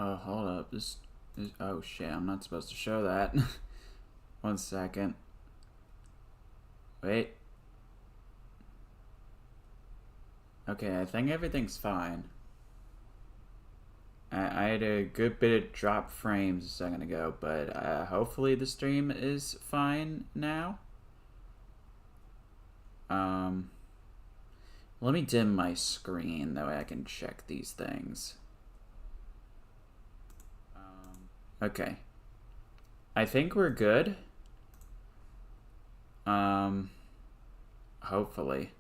Oh, hold up. This is... Oh, shit. I'm not supposed to show that. 1 second. Wait. Okay, I think everything's fine. I had a good bit of drop frames a second ago, but hopefully the stream is fine now. Let me dim my screen, that way I can check these things. Okay. I think we're good. Hopefully.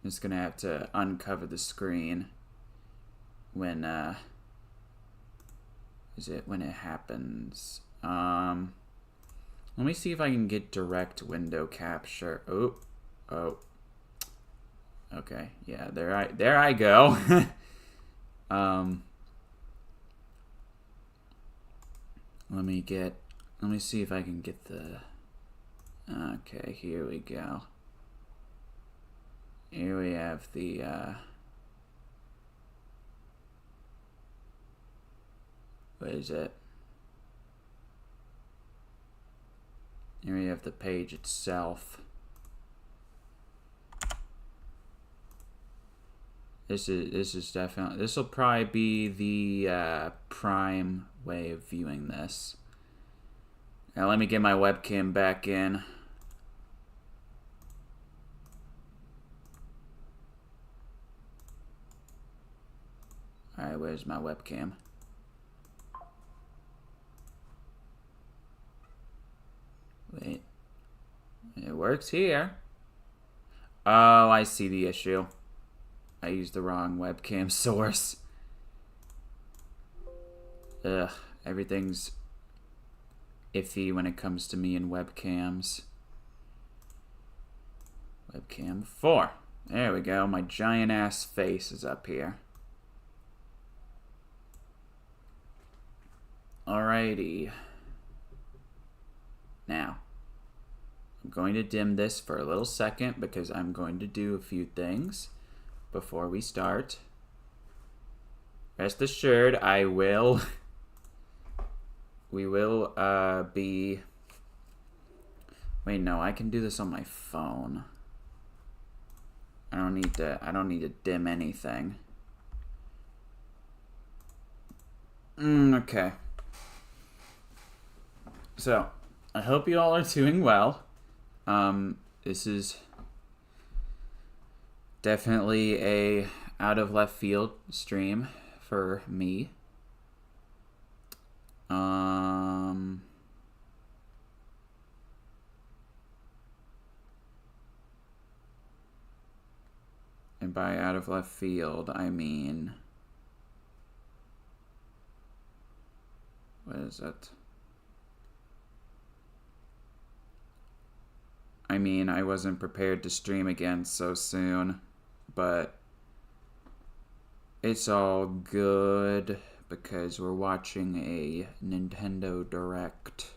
I'm just gonna have to uncover the screen when, when it happens. Let me see if I can get direct window capture. Oh. Okay, yeah, there I go. Let me see if I can get the... Okay, here we go. Here we have the, what is it? Here we have the page itself. This is definitely... This will probably be the, prime way of viewing this. Now let me get my webcam back in. Alright, where's my webcam? Wait. It works here. Oh, I see the issue. I used the wrong webcam source. Ugh, everything's iffy when it comes to me and webcams. Webcam 4. There we go. My giant ass face is up here. Alrighty. Now, I'm going to dim this for a little second because I'm going to do a few things before we start. Rest assured, we will be... Wait, no, I can do this on my phone. I don't need to dim anything. Okay. So, I hope you all are doing well. This is definitely a out of left field stream for me. And by out of left field, I mean... What is it? I mean, I wasn't prepared to stream again so soon, but it's all good because we're watching a Nintendo Direct.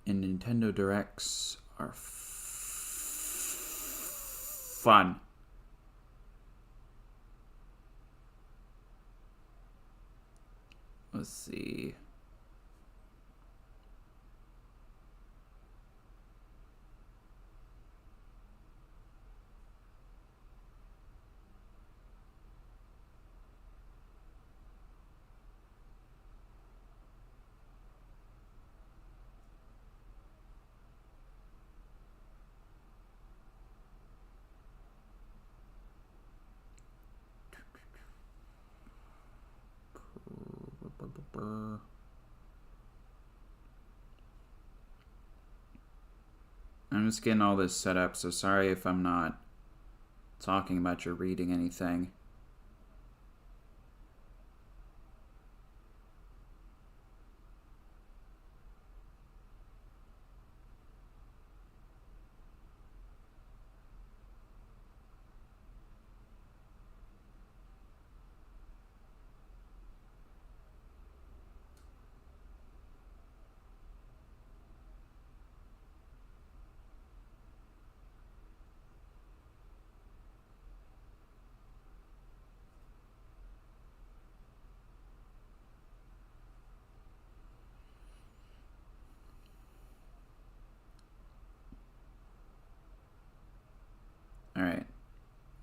And Nintendo Directs are fun. Let's see. I'm just getting all this set up, so sorry if I'm not talking about or reading anything.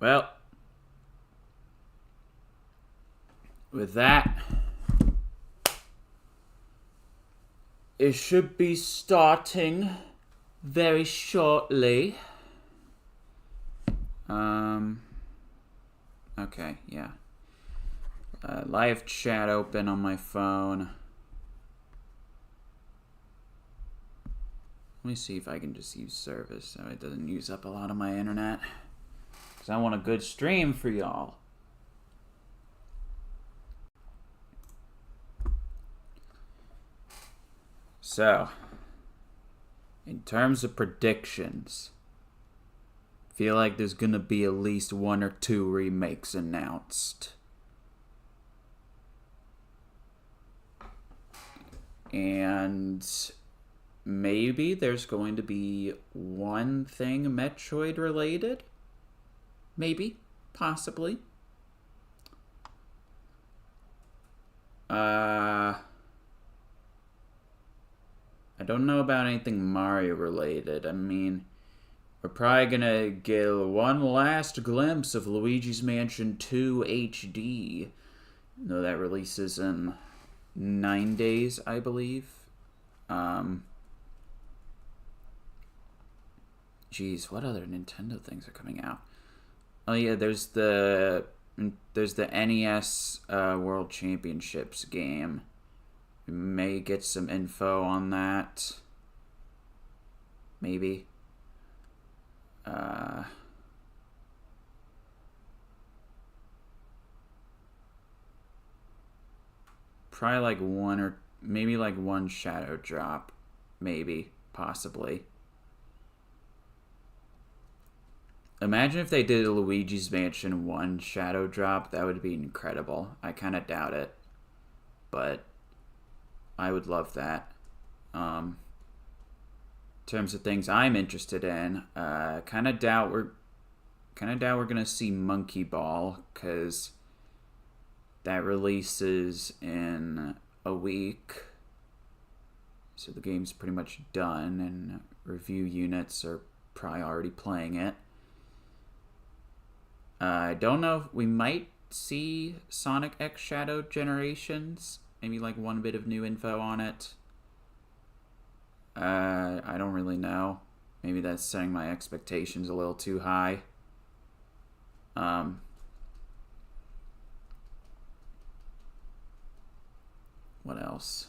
Well, with that, it should be starting very shortly. Okay, yeah. Live chat open on my phone. Let me see if I can just use service so it doesn't use up a lot of my internet. Because I want a good stream for y'all. So, in terms of predictions, feel like there's gonna be at least 1 or 2 remakes announced. And maybe there's going to be one thing Metroid related. Maybe. Possibly. I don't know about anything Mario related. I mean, we're probably gonna get one last glimpse of Luigi's Mansion 2 HD. Though that releases in 9 days, I believe. Geez, what other Nintendo things are coming out? Oh yeah, there's the NES World Championships game. We may get some info on that. Maybe. Probably like one or maybe like one shadow drop. Maybe. Possibly. Imagine if they did a Luigi's Mansion 1 shadow drop. That would be incredible. I kind of doubt it. But I would love that. In terms of things I'm interested in, kind of doubt we're gonna see Monkey Ball, because that releases in a week. So the game's pretty much done, and review units are probably already playing it. I don't know if we might see Sonic X Shadow Generations. Maybe like one bit of new info on it. I don't really know. Maybe that's setting my expectations a little too high. What else?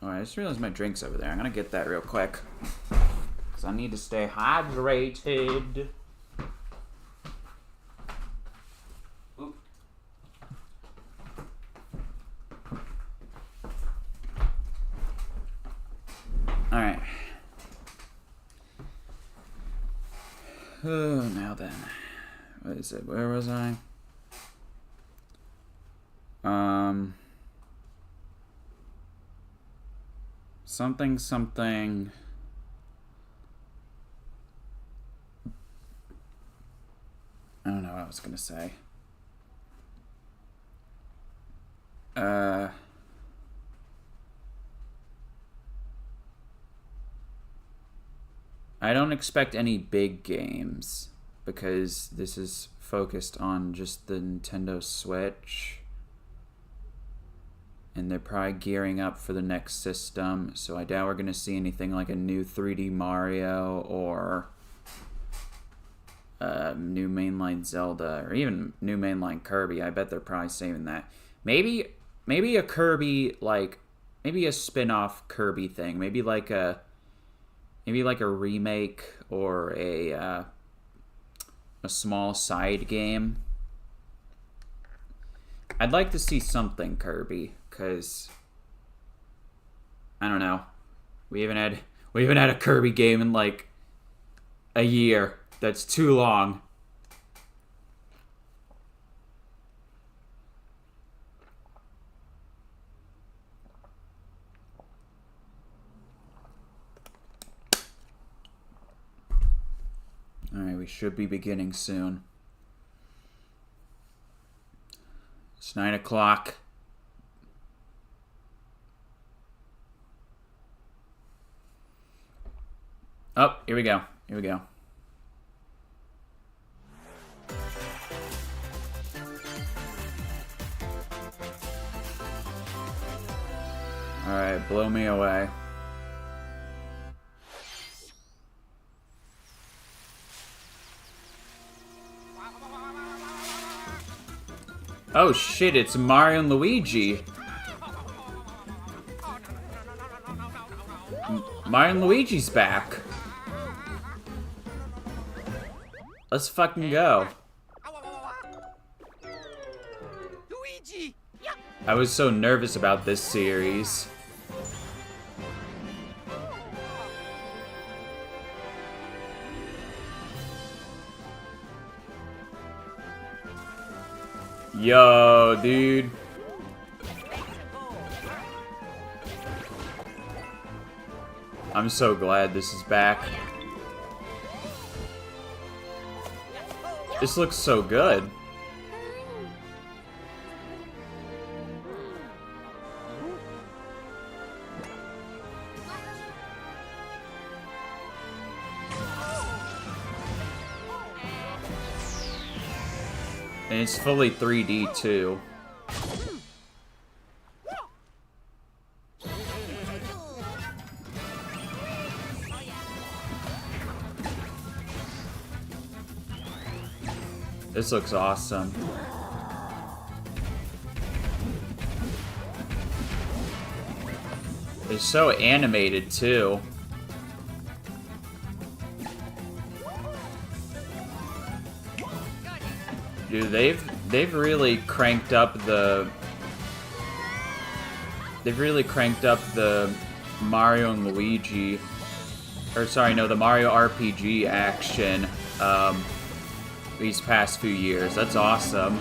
Oh, I just realized my drink's over there. I'm gonna get that real quick, because I need to stay hydrated. Oop. Alright. Oh, now then. What is it? Where was I? Something. I don't know what I was gonna say. I don't expect any big games, because this is focused on just the Nintendo Switch. And they're probably gearing up for the next system, so I doubt we're going to see anything like a new 3D Mario or new mainline Zelda, or even new mainline Kirby. I bet they're probably saving that. Maybe a Kirby, like, maybe a spin-off Kirby thing. Maybe like a remake or a small side game. I'd like to see something Kirby, because I don't know. We haven't had a Kirby game in like a year. That's too long. Alright, we should be beginning soon. It's 9 o'clock. Oh, here we go. Alright, blow me away. Oh shit, it's Mario and Luigi. Mario and Luigi's back. Let's fucking go. Luigi! I was so nervous about this series. Yo, dude. I'm so glad this is back. This looks so good. And it's fully 3D too. This looks awesome. It's so animated too. Dude, they've really cranked up the Mario and Luigi, or sorry, no, the Mario RPG action these past few years. That's awesome.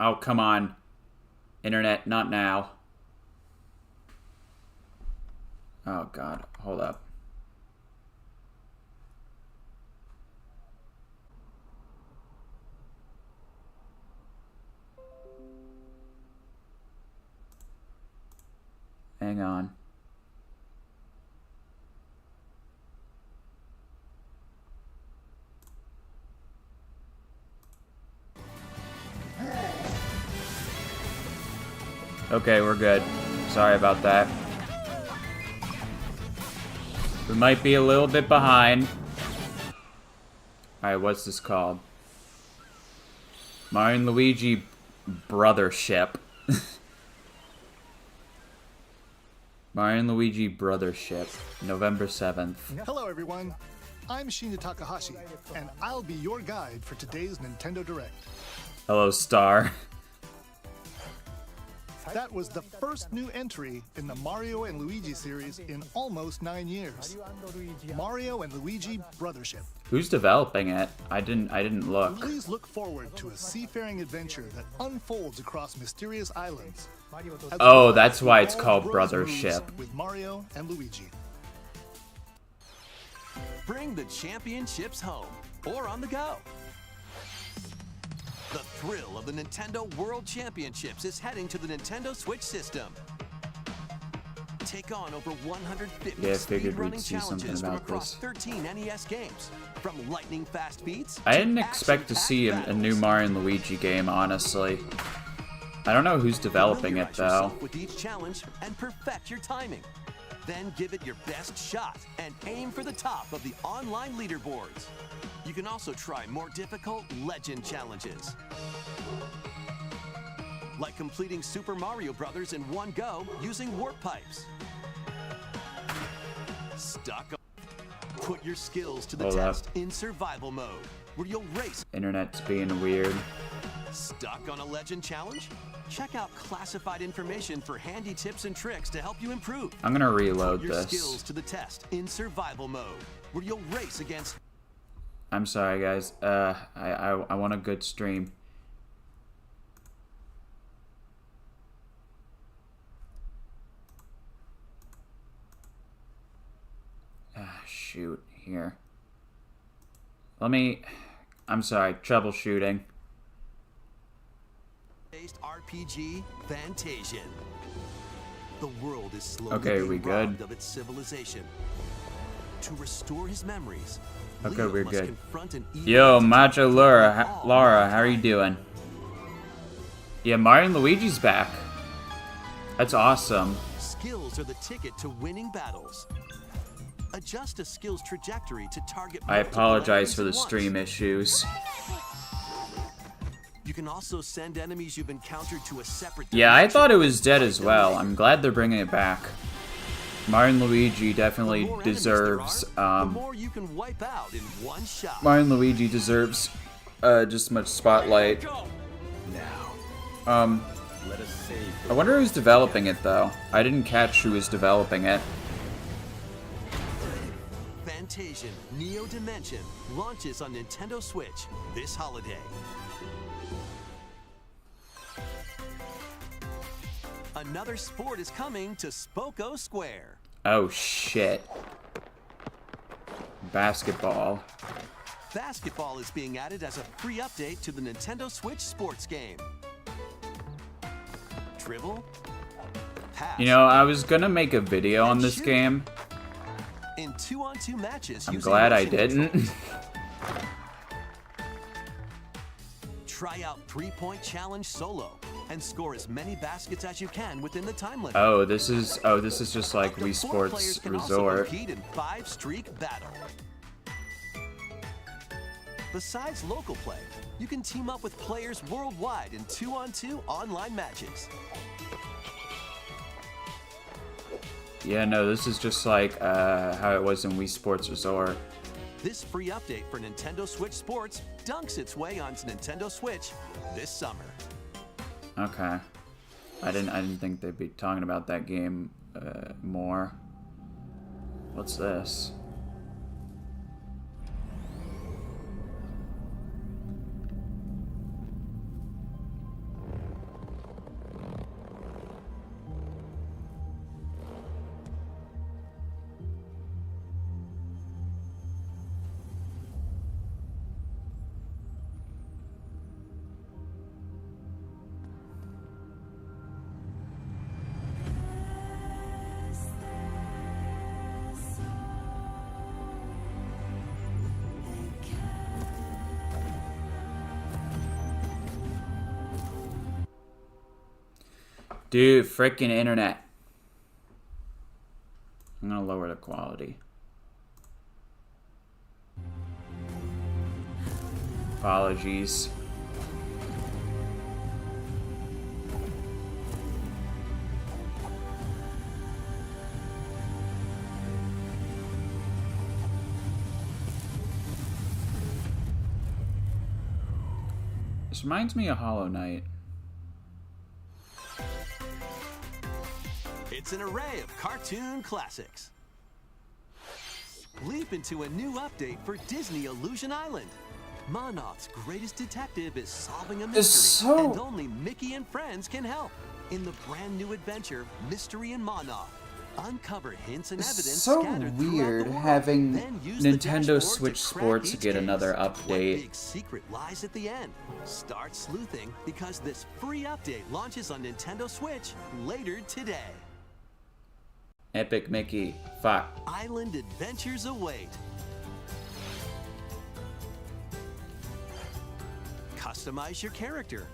Oh, come on. Internet, not now. Oh god, hold up. Hang on. Okay, we're good. Sorry about that. We might be a little bit behind. Alright, what's this called? Mario and Luigi Brothership. Mario and Luigi Brothership, November 7th. Hello everyone, I'm Shinya Takahashi, and I'll be your guide for today's Nintendo Direct. Hello, Star. That was the first new entry in the Mario and Luigi series in almost 9 years. Mario and Luigi Brothership. Who's developing it? I didn't look. Please look forward to a seafaring adventure that unfolds across mysterious islands. Oh, that's why it's called Brothership. With Mario and Luigi. Bring the championships home or on the go. The thrill of the Nintendo World Championships is heading to the Nintendo Switch system. Take on over 150 Yeah, I figured we'd speedrunning see something challenges from about across this. 13 NES games. From lightning fast beats I didn't to expect to see action-packed a new battles. Mario and Luigi game, honestly. I don't know who's developing it, Familiarize though. yourself with each challenge and perfect your timing. Then give it your best shot and aim for the top of the online leaderboards. You can also try more difficult legend challenges. Like completing Super Mario Brothers in one go using warp pipes. Stuck on. Put your skills to the Hold up. test in survival mode, where you'll race. Internet's being weird. Stuck on a legend challenge? Check out classified information for handy tips and tricks to help you improve. I'm gonna reload Put your this. skills to the test in survival mode, where you'll race against. I'm sorry, guys. I want a good stream. Shoot, here. I'm sorry, troubleshooting. Based RPG Fantasian. The world is slowly Okay, being we good? robbed of its civilization. To restore his memories, Okay, Leo we're must good. confront an evil Yo, entity Macho Laura, Laura, how are you doing? Yeah, Mario and Luigi's back. That's awesome. Skills are the ticket to winning battles. Adjust a skill's trajectory to target I multiple apologize for the enemies at stream once. issues. You can also send enemies you've encountered to a separate Yeah, I dimension. thought it was dead as well. I'm glad they're bringing it back. Mario and Luigi The definitely more enemies there deserves, are, the more you can wipe out in one shot. Mario and Luigi deserves, just as much spotlight. I wonder who's developing it, though. I didn't catch who was developing it. Fantasian Neo Dimension launches on Nintendo Switch this holiday. Another sport is coming to Spoko Square. Oh, shit. Basketball. Basketball is being added as a free update to the Nintendo Switch sports game. Dribble, pass, You know, I was gonna make a video on this game. in 2-on-2 matches. I'm using glad I motion didn't. controls. Try out 3-point challenge solo and score as many baskets as you can within the time limit. Oh, this is just like Up to Wii 4 players Sports can also Resort. compete in 5-streak battle. Besides local play, you can team up with players worldwide in 2-on-2 online matches. Yeah, no, this is just like how it was in Wii Sports Resort. This free update for Nintendo Switch Sports dunks its way onto Nintendo Switch this summer. Okay. I didn't think they'd be talking about that game more. What's this? Dude, frickin' internet. I'm gonna lower the quality. Apologies. This reminds me of Hollow Knight. It's an array of cartoon classics. Leap into a new update for Disney Illusion Island. Monoth's greatest detective is solving a mystery, and only Mickey and friends can help. In the brand new adventure, Mystery and Monoth, uncover hints and evidence So scattered throughout weird the world. having Then use the Nintendo dashboard Switch to crack Sports each get case. another What update. big secret lies at the end? Start sleuthing because this free update launches on Nintendo Switch later today. Epic Mickey. Fuck. Island adventures await. Customize your character.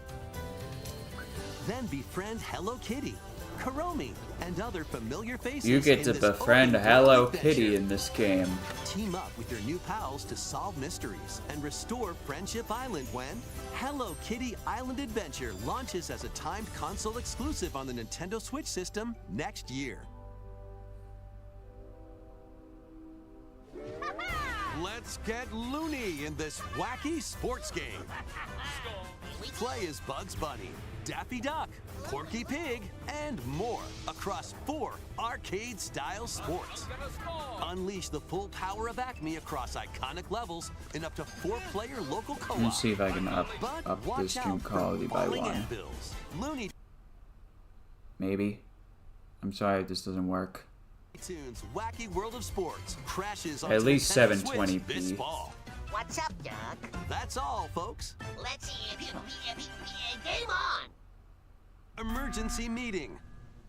Then befriend Hello Kitty, Kuromi, and other familiar faces. You get in to this befriend open Hello world adventure. Kitty in this game. Team up with your new pals to solve mysteries and restore Friendship Island when Hello Kitty Island Adventure launches as a timed console exclusive on the Nintendo Switch system next year. Let's get loony in this wacky sports game. Play as Bugs Bunny, Daffy Duck, Porky Pig, and more across 4 arcade-style sports. Unleash the full power of Acme across iconic levels in up to 4-player local co-op. Let me see if I can up But the watch stream out for quality by falling 1. anvils. Looney Maybe. I'm sorry, this doesn't work. Tunes Wacky World of Sports crashes on At least Nintendo 720p. Switch this fall. What's up, Doc? That's all, folks. Let's game on! Emergency meeting.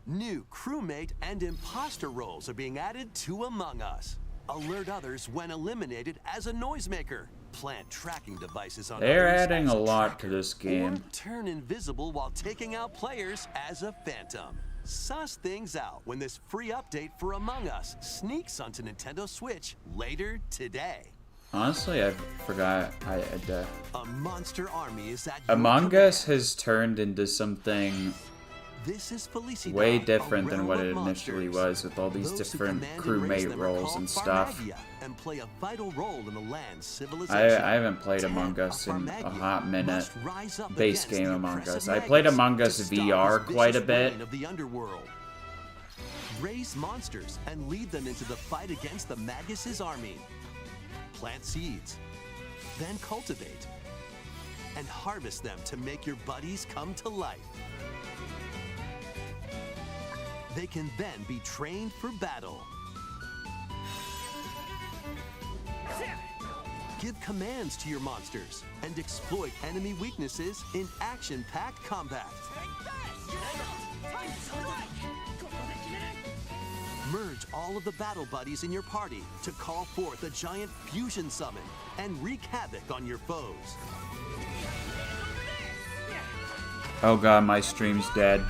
New crewmate and imposter roles are being added to Among Us. Alert others when eliminated as a noisemaker. Plant tracking devices on They're others adding as a lot tracker, to this game. Or turn invisible while taking out players as a phantom. Suss things out when this free update for Among Us sneaks onto Nintendo Switch later today. Honestly, I forgot. A monster army is at your Among command. Us has turned into something This is Felicidad, way a different than what realm it of initially monsters. was, with all these Those who different command and raise crewmate them are roles called and stuff. Farmagia and play a vital role in the land's civilization. I haven't played 10 Among of Us in a Farmagia hot minute. must rise up Base against game the Among oppressive Us. I played Magus Among to Us stop VR this quite a vicious bit. reign of the underworld. Raise monsters and lead them into the fight against the Magus' army. Plant seeds, then cultivate, and harvest them to make your buddies come to life. They can then be trained for battle. Give commands to your monsters and exploit enemy weaknesses in action-packed combat. Merge all of the battle buddies in your party to call forth a giant fusion summon and wreak havoc on your foes. Oh god, my stream's dead.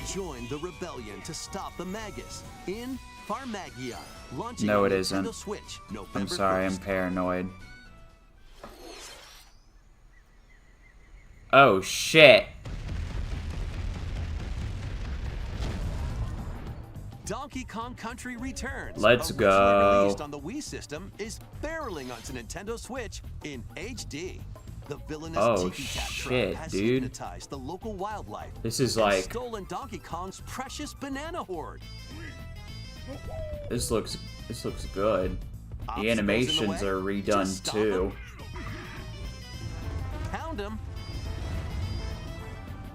Join the rebellion to stop the Magus in Farmagia, launching No, on it Nintendo isn't. Switch, November I'm sorry, I'm 1st. paranoid. Oh shit. Donkey Kong Country Returns. Let's originally go. Released on the Wii system, is barreling onto Nintendo Switch in HD. The villainous Oh, Tiki Tat shit, truck has dude. hypnotized the local wildlife. This is and like, stolen Donkey Kong's precious banana horde. this looks good. The Obstacles in the animations way? are Just redone stop too. 'em. Pound them.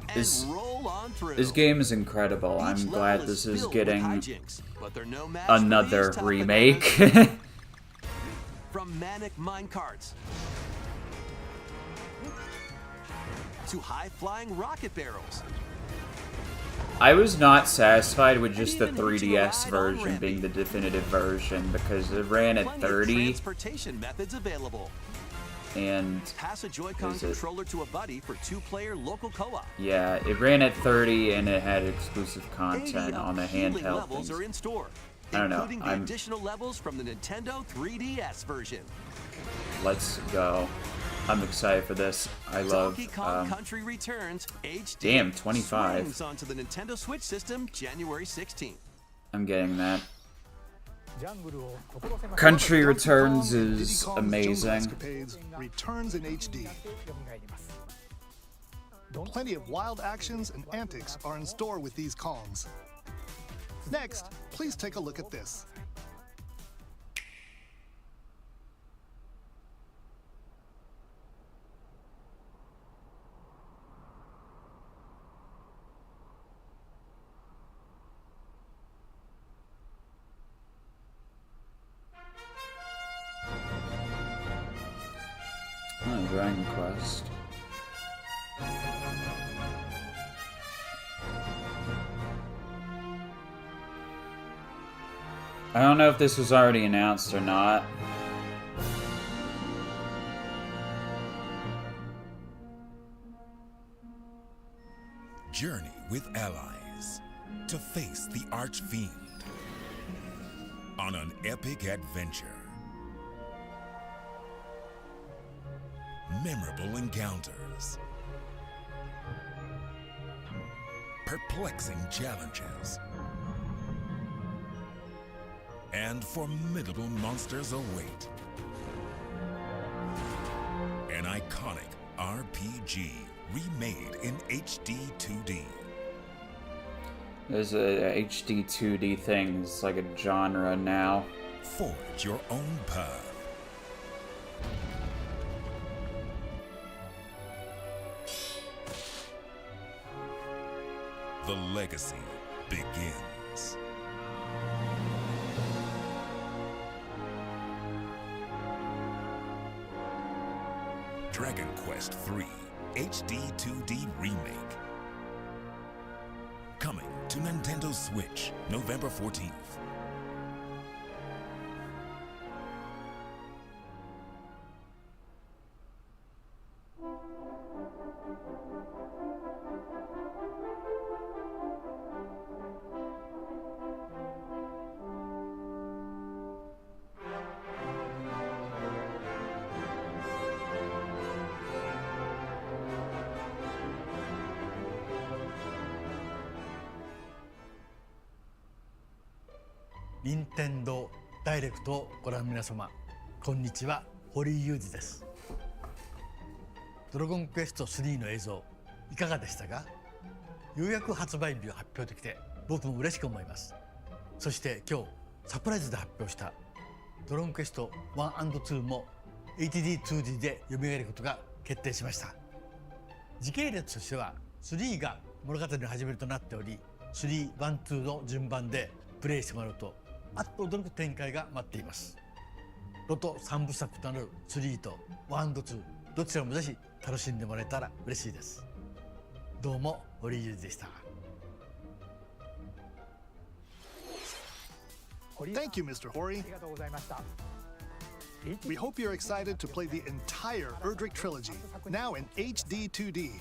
And This- roll on through. This game is incredible. Each I'm level glad this is filled with getting hijinks, but they're no match for another these tough remake. bananas. From manic minecarts to high-flying rocket barrels. I was not satisfied with just the And even hitching a 3DS ride on version Remy. being the definitive version because it ran at Plenty of 30 transportation methods available. and Pass a Joy-Con Is it- controller to a buddy for 2-player local co-op. yeah, it ran at 30 and it had exclusive 80 content on the appealing handheld levels things. are in store, I don't know, including the I'm- additional levels from the Nintendo 3DS version. Let's go. I'm excited for this. I love Donkey Kong Country Returns HD. damn, 25. Swings onto the Nintendo Switch system January 16th. I'm getting that. Country Country Returns is amazing. Escapades returns in HD. Plenty of wild actions and antics are in store with these Kongs. Next, please take a look at this. Oh, Dragon Quest. I don't know if this was already announced or not. Journey with allies to face the Archfiend on an epic adventure. Memorable encounters, perplexing challenges, and formidable monsters await. An iconic RPG remade in HD 2D. There's a HD 2D thing. It's like a genre now. Forge your own path. The legacy begins. Dragon Quest III HD 2D Remake. Coming to Nintendo Switch November 14th. 任天堂ダイレクトをご覧の皆様、こんにちは、堀井雄二です。ドラゴンクエスト3の映像いかがでしたか？ようやく発売日を発表できて僕も嬉しく思います。そして今日サプライズで発表したドラゴンクエスト 1&2 も HD2D で蘇ることが決定しました。時系列としては3が物語の始めるとなっており、3、1、2の順番でプレイしてもらうとあっと驚く展開が待っています。ロト3部作となる3と 1&2 どちらもぜひ楽しんでもらえたら嬉しいです。どうも堀井雄二でした。Thank you, Mr. Hori. We hope you're excited to play the entire Erdrick trilogy, now in HD 2D.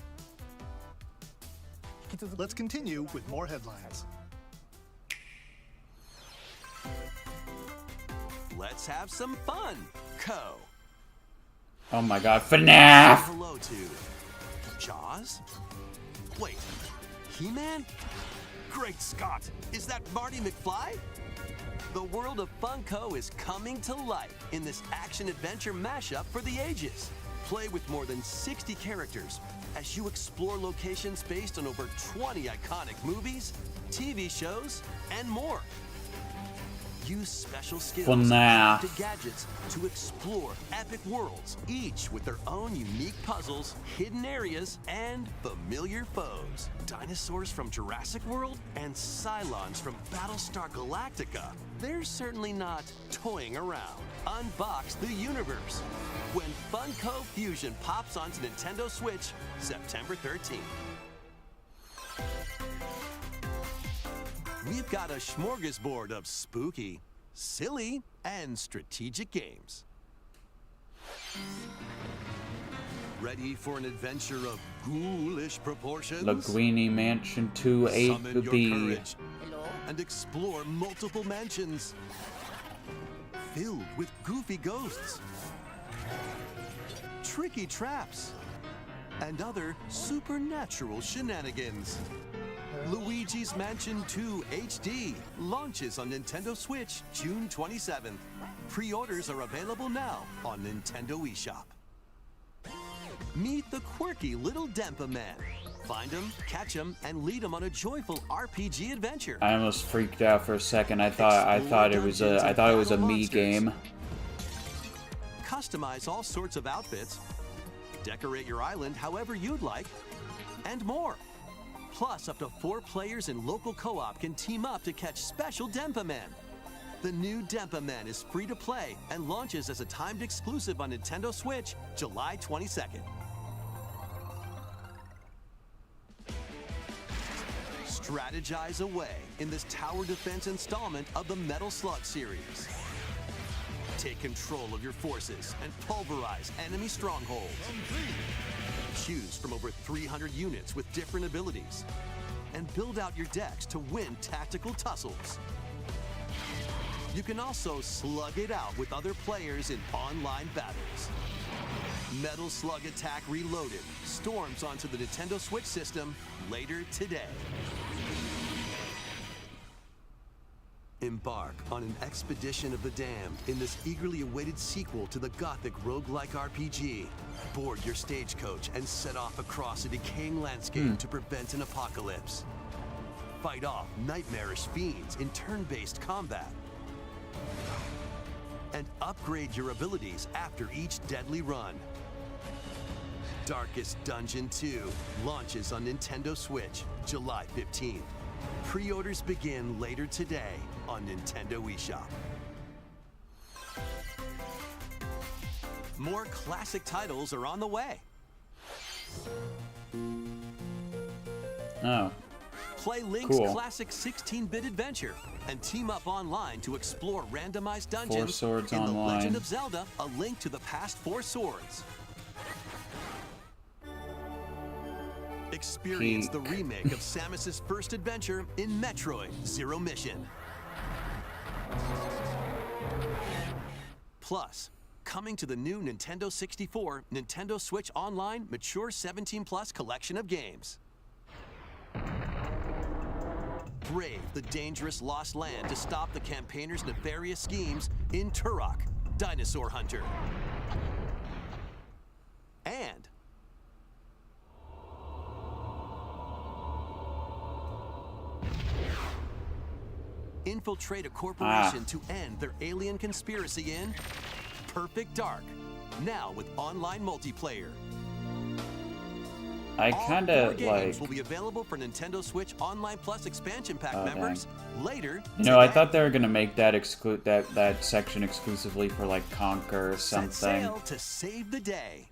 Let's continue with more headlines. Let's have some fun, Co. Oh my god, FNAF! Hello to Jaws? Wait, He-Man? Great Scott! Is that Marty McFly? The world of Funko is coming to life in this action-adventure mashup for the ages. Play with more than 60 characters as you explore locations based on over 20 iconic movies, TV shows, and more. Use special skills FNAF. to gadgets to explore epic worlds, each with their own unique puzzles, hidden areas, and familiar foes. Dinosaurs from Jurassic World and Cylons from Battlestar Galactica. They're certainly not toying around. Unbox the universe when Funko Fusion pops onto Nintendo Switch September 13th. We've got a smorgasbord of spooky, silly, and strategic games. Ready for an adventure of ghoulish proportions? Linguini Mansion 2 Summon your 8B. courage and explore multiple mansions filled with goofy ghosts, tricky traps, and other supernatural shenanigans. Luigi's Mansion 2 HD launches on Nintendo Switch June 27th. Pre-orders are available now on Nintendo eShop. Meet the quirky little Denpa Man. Find him, catch him, and lead him on a joyful RPG adventure. I almost freaked out for a second. I thought it was a me game. Customize all sorts of outfits, decorate your island however you'd like, and more. Plus, up to 4 players in local co-op can team up to catch special Denpa Man. The new Denpa Man is free to play and launches as a timed exclusive on Nintendo Switch July 22nd. Strategize away in this tower defense installment of the Metal Slug series. Take control of your forces and pulverize enemy strongholds. Choose from over 300 units with different abilities and build out your decks to win tactical tussles. You can also slug it out with other players in online battles. Metal Slug Attack Reloaded storms onto the Nintendo Switch system later today. Embark on an expedition of the damned in this eagerly awaited sequel to the gothic roguelike RPG. Board your stagecoach and set off across a decaying landscape to prevent an apocalypse. Fight off nightmarish fiends in turn-based combat. And upgrade your abilities after each deadly run. Darkest Dungeon 2 launches on Nintendo Switch July 15th. Pre-orders begin later today on Nintendo eShop. More classic titles are on the way. Oh. Play Link's Cool. classic 16-bit adventure and team up online to explore randomized dungeons 4 Swords in The Online. Legend of Zelda: A Link to the Past 4 Swords. Experience the remake of Samus's first adventure in Metroid Zero Mission. Plus, coming to the new Nintendo 64, Nintendo Switch Online Mature 17 Plus collection of games. brave the dangerous Lost Land to stop the campaigners' nefarious schemes in Turok, Dinosaur Hunter. And infiltrate a corporation to end their alien conspiracy in Perfect Dark, now with online multiplayer. I All kind 4 of games like. will be available for Nintendo Switch Online Plus expansion pack members later. You know, I today. thought they were gonna make that that section exclusively for like Conquer or Set something. sail to save the day.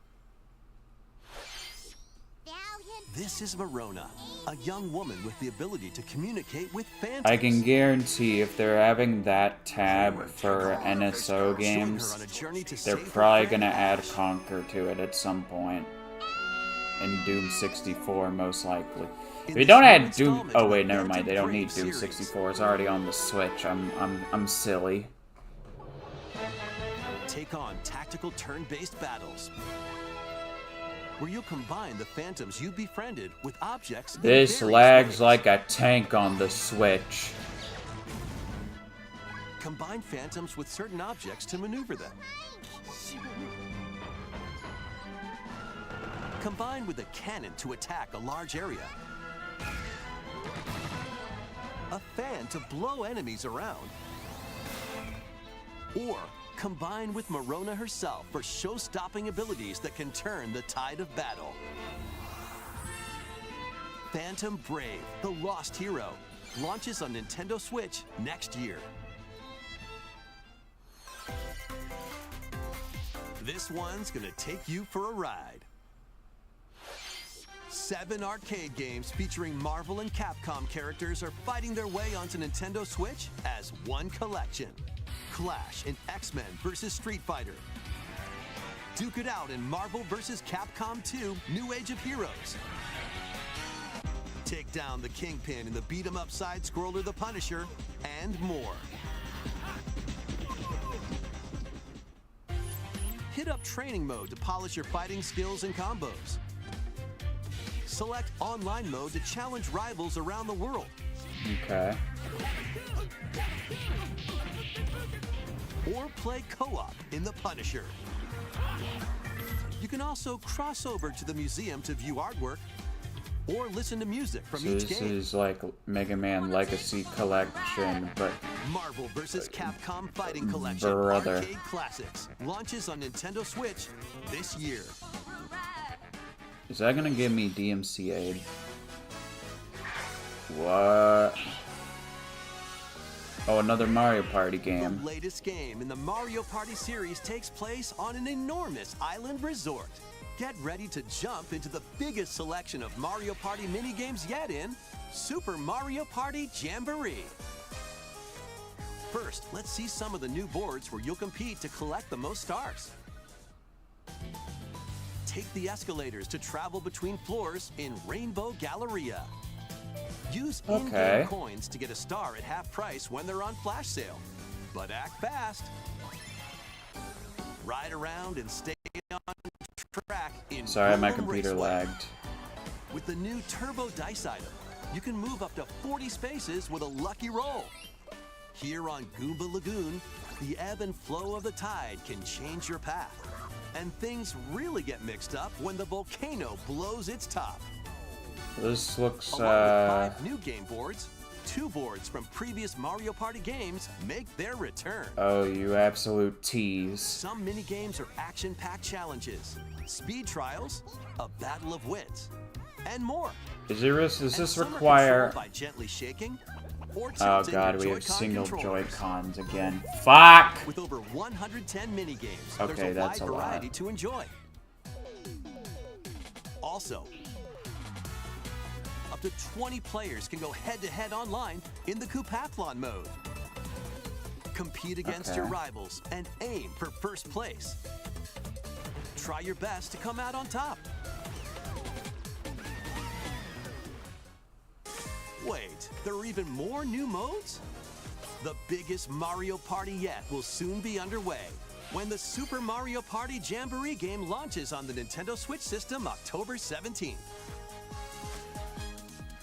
This is Verona, a young woman with the ability to communicate with phantoms. I can guarantee if they're having that tab for NSO games, they're probably gonna add Conquer to it at some point. And Doom 64, most likely. If they don't add Doom, oh wait, never mind. They don't need Doom 64. It's already on the Switch. I'm silly. Take on tactical turn-based battles, where you'll combine the phantoms you befriended with objects. in This various lags ways. like a tank on the Switch. Combine phantoms with certain objects to maneuver them. Combine with a cannon to attack a large area. A fan to blow enemies around. Or combine with Marona herself for show-stopping abilities that can turn the tide of battle. Phantom Brave, the Lost Hero, launches on Nintendo Switch next year. This one's gonna take you for a ride. 7 arcade games featuring Marvel and Capcom characters are fighting their way onto Nintendo Switch as one collection. Clash in X-Men vs. Street Fighter. Duke it out in Marvel vs. Capcom 2 New Age of Heroes. Take down the Kingpin in the beat-em-up side-scroller The Punisher, and more. Hit up training mode to polish your fighting skills and combos. Select online mode to challenge rivals around the world. Okay. Or play co-op in The Punisher. You can also cross over to the museum to view artwork or listen to music from So each this game. is like Mega Man Legacy Collection, but Marvel vs. Capcom Fighting Collection Brother. Arcade Classics launches on Nintendo Switch this year. is that gonna give me DMC aid? What? Oh, another Mario Party game. The latest game in the Mario Party series takes place on an enormous island resort. Get ready to jump into the biggest selection of Mario Party minigames yet in Super Mario Party Jamboree. First, let's see some of the new boards where you'll compete to collect the most stars. Take the escalators to travel between floors in Rainbow Galleria. Use in-game Okay. coins to get a star at half price when they're on flash sale. But act fast. Ride around and stay on track in Sorry, my Golden computer Raceway. lagged. With the new Turbo Dice item, you can move up to 40 spaces with a lucky roll. Here on Goomba Lagoon, the ebb and flow of the tide can change your path. And things really get mixed up when the volcano blows its top. This looks, Along with 5 new game boards, 2 boards from previous Mario Party games make their return. oh, you absolute tease. Some mini-games are action-packed challenges, speed trials, a battle of wits, and more. Does And this some are require... controlled by gently shaking or Oh tilting god, your we have Joy-Con single controllers. Joy-Cons again. Fuck! With over 110 mini-games, Okay, there's a that's wide a lot. variety to enjoy. Also, up to 20 players can go head-to-head online in the Coupathlon mode. Compete against your Okay. rivals and aim for first place. Try your best to come out on top. Wait, there are even more new modes? The biggest Mario Party yet will soon be underway when the Super Mario Party Jamboree game launches on the Nintendo Switch system October 17th.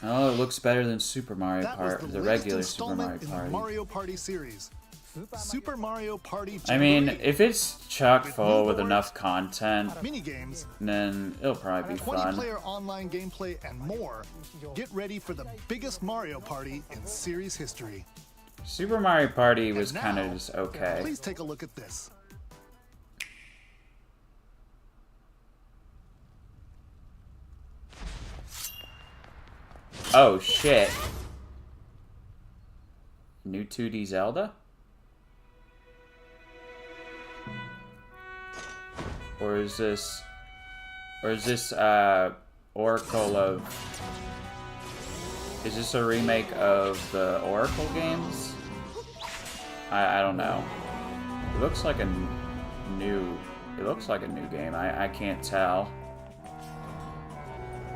Oh, it looks better than Super Mario That was Party, the the latest regular Super Mario installment in the Party. Mario Party series. Super Mario Party I mean, Jamboree. if it's chock With full new with boards, enough content, mini-games, then it'll probably be fun. 20-player online gameplay, and more, get ready for the biggest Mario Party in series history. Super Mario Party was And kind of now, just okay. Please take a look at this. Oh shit. New 2D Zelda? Or is this Oracle of... Is this a remake of the Oracle games? I don't know. It looks like a new game. I can't tell.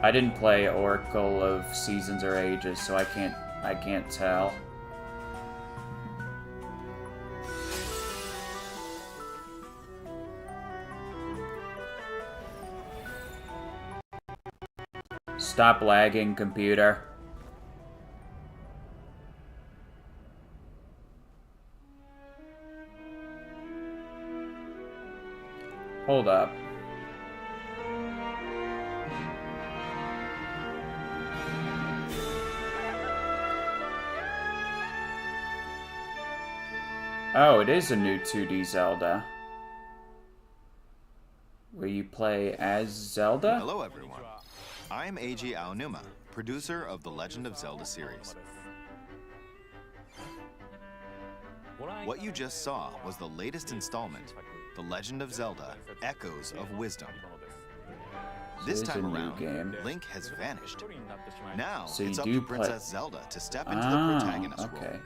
I didn't play Oracle of Seasons or Ages, so I can't tell. Stop lagging, computer. Hold up. Oh, it is a new 2D Zelda. Where you play as Zelda? Hello, everyone. I'm Eiji Aonuma, producer of the Legend of Zelda series. What you just saw was the latest installment, The Legend of Zelda: Echoes of Wisdom. This it's a time new around, game. Link has vanished. Now, So you it's up do to play- Princess Zelda to step into the protagonist okay. role.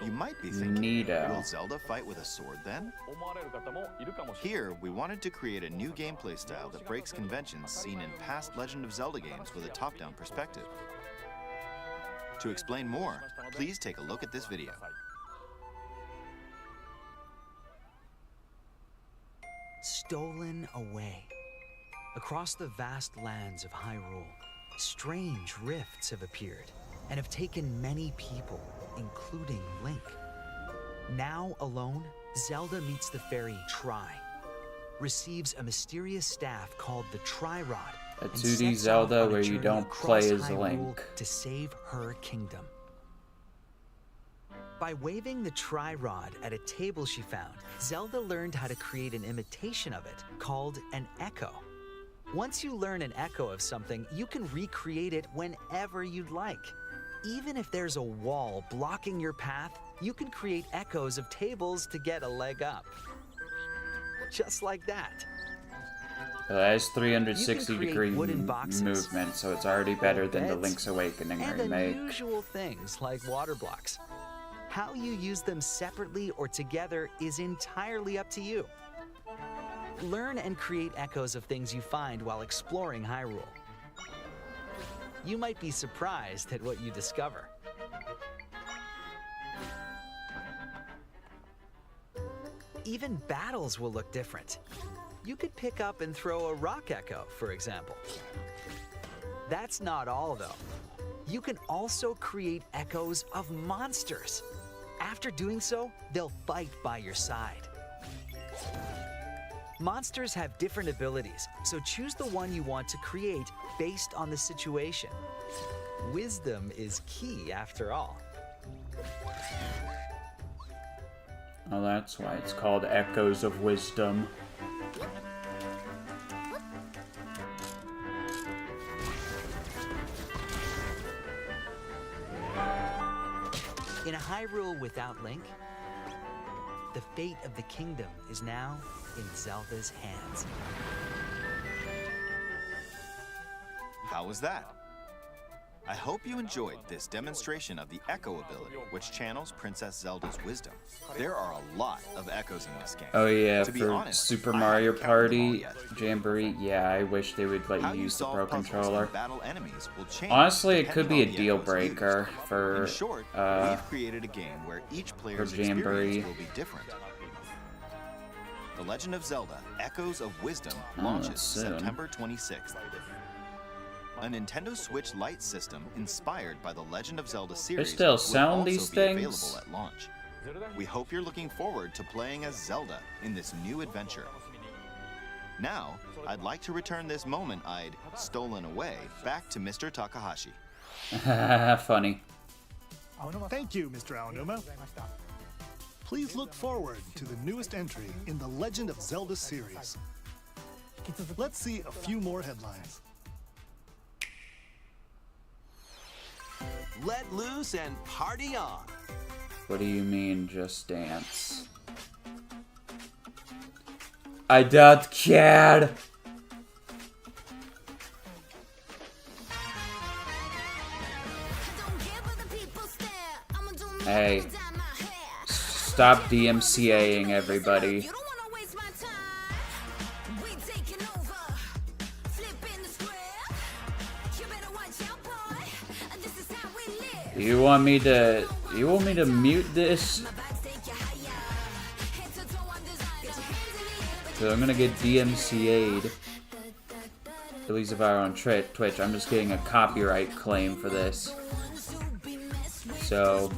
You might be thinking, Neato. will Zelda fight with a sword then? Here, we wanted to create a new gameplay style that breaks conventions seen in past Legend of Zelda games with a top-down perspective. To explain more, please take a look at this video. Stolen away. Across the vast lands of Hyrule, strange rifts have appeared and have taken many people, including Link. Now alone, Zelda meets the fairy Tri, receives a mysterious staff called the Tri-Rod, A and 2D sets Zelda off on a where you journey don't across play as Hyrule Link. to save her kingdom. By waving the Tri-Rod at a table she found, Zelda learned how to create an imitation of it called an echo. Once you learn an echo of something, you can recreate it whenever you'd like. Even if there's a wall blocking your path, you can create echoes of tables to get a leg up. Just like that. That is 360 You can degree create wooden boxes, movement, so it's already better than the beds, Link's Awakening and remake. unusual things like water blocks. How you use them separately or together is entirely up to you. Learn and create echoes of things you find while exploring Hyrule. You might be surprised at what you discover. Even battles will look different. You could pick up and throw a rock echo, for example. That's not all, though. You can also create echoes of monsters. After doing so, they'll fight by your side. Monsters have different abilities, so choose the one you want to create based on the situation. Wisdom is key, after all. Oh, that's why it's called Echoes of Wisdom. In a Hyrule without Link, the fate of the kingdom is now in Zelda's hands. How was that? I hope you enjoyed this demonstration of the Echo ability, which channels Princess Zelda's wisdom. There are a lot of echoes in this game. Oh yeah, To be for honest, Super I Mario haven't counted them all Party yet. Jamboree, yeah, I wish they would let How you you use the solve Pro puzzles Controller. and battle enemies will change Honestly, it could be a depending on the deal echoes breaker used. for In short, we've created a game where each player's Jamboree. experience will be different. The Legend of Zelda: Echoes of Wisdom Oh, launches that's soon. September 26th. A Nintendo Switch Lite system inspired by the Legend of Zelda series still will selling also these be things? available at launch. We hope you're looking forward to playing as Zelda in this new adventure. Now, I'd like to return this moment I'd stolen away back to Mr. Takahashi. Funny. Thank you, Mr. Aonuma. Please look forward to the newest entry in the Legend of Zelda series. Let's see a few more headlines. Let loose and party on. What do you mean, just dance? I don't care. Hey, stop DMCAing everybody. You want me to mute this? So I'm gonna get DMCA'd. At least if I were on Twitch, I'm just getting a copyright claim for this. So,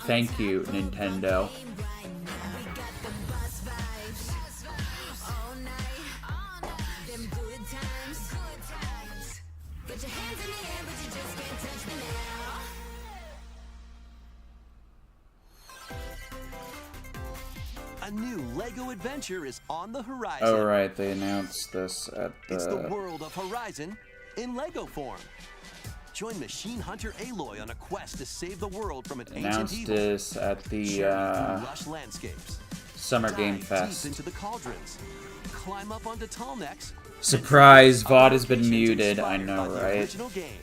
thank you, Nintendo. A new LEGO adventure is on the horizon. Oh right, they announced this at the... It's the world of Horizon in LEGO form. Join Machine Hunter Aloy on a quest to save the world from an ancient Announced evil. this at the Lush landscapes. Summer Game Dive Fest. deep into the cauldrons. Climb up onto tall necks. Surprise, and VOD has been other creations muted. I inspired know, by the right? original game.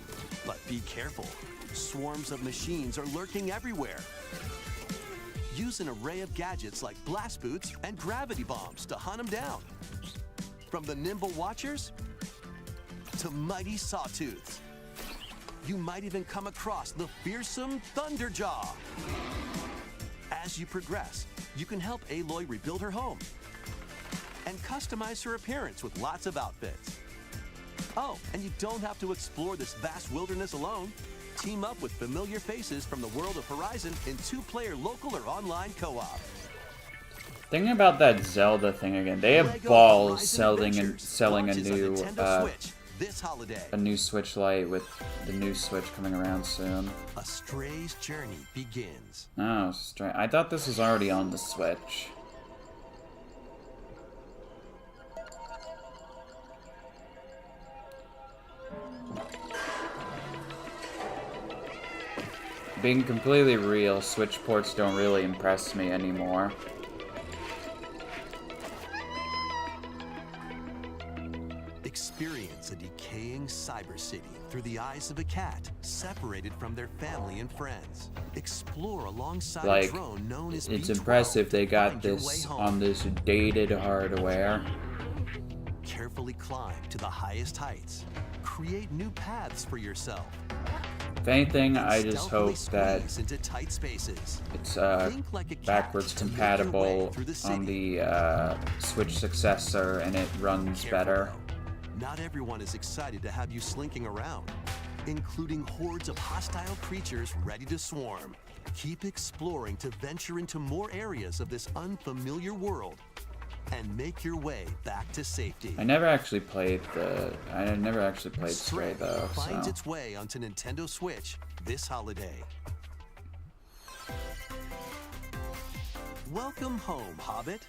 But be careful. Swarms of machines are lurking everywhere. Use an array of gadgets like blast boots and gravity bombs to hunt them down. From the nimble watchers to mighty sawtooths. You might even come across the fearsome Thunderjaw. As you progress, you can help Aloy rebuild her home and customize her appearance with lots of outfits. Oh, and you don't have to explore this vast wilderness alone. Team up with familiar faces from the world of Horizon in 2-player local or online co-op. Thinking about that Zelda thing again, they have LEGO balls Horizon selling a launches on new Nintendo Switch this holiday. a new Switch Lite with the new Switch coming around soon. A Stray's journey begins. Oh, I thought this was already on the Switch. Being completely real, Switch ports don't really impress me anymore. Experience a decaying cyber city through the eyes of a cat separated from their family and friends. Explore alongside Like, a drone known as it's B-12 impressive they to got find your way this home. on this dated hardware. Carefully climb to the highest heights. Create new paths for yourself. If anything, And I just stealthily hope that squeeze into tight spaces. it's Think like a cat backwards to make your compatible way through the on city. the Switch successor and it runs Careful, better. though. Not everyone is excited to have you slinking around, including hordes of hostile creatures ready to swarm. Keep exploring to venture into more areas of this unfamiliar world and make your way back to safety. I never actually played Stray though, finds so. its way onto Nintendo Switch this holiday. Welcome home, Hobbit.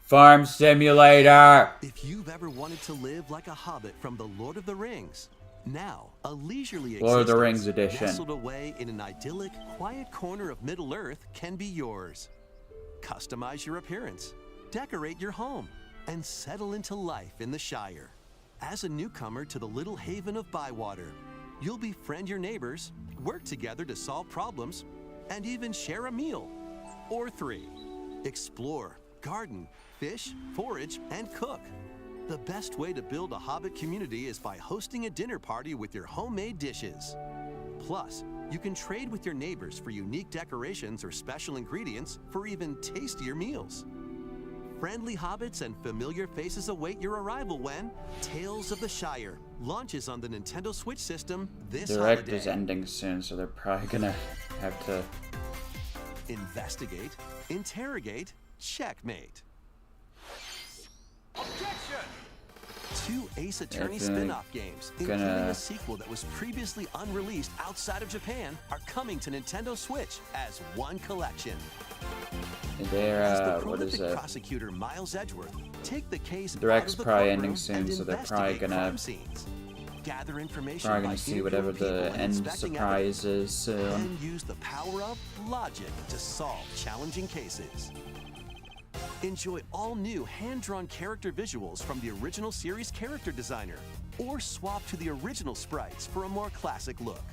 Farm Simulator! If you've ever wanted to live like a hobbit from the Lord of the Rings, now a leisurely Lord of the existence Rings edition. nestled away in an idyllic, quiet corner of Middle-earth can be yours. Customize your appearance, decorate your home, and settle into life in the Shire. As a newcomer to the little haven of Bywater, you'll befriend your neighbors, work together to solve problems, and even share a meal or 3. Explore, garden, fish, forage, and cook. The best way to build a Hobbit community is by hosting a dinner party with your homemade dishes. Plus, you can trade with your neighbors for unique decorations or special ingredients for even tastier meals. Friendly hobbits and familiar faces await your arrival when Tales of the Shire launches on the Nintendo Switch system this Direct holiday. is ending soon, so they're probably gonna have to. Investigate, interrogate, checkmate. Objection! 2 Ace Attorney They're spin-off games, including a sequel that was previously unreleased outside of Japan, are coming to Nintendo Switch as one collection. They're As the what is prolific it? prosecutor Miles Edgeworth take the case Direct's out of the probably courtroom ending soon, and so they're probably investigate gonna crime scenes. Gather information Probably by gonna see whatever interviewing the people and end inspecting surprise evidence, is soon. and use the power of logic to solve challenging cases. Enjoy all new hand-drawn character visuals from the original series character designer, or swap to the original sprites for a more classic look.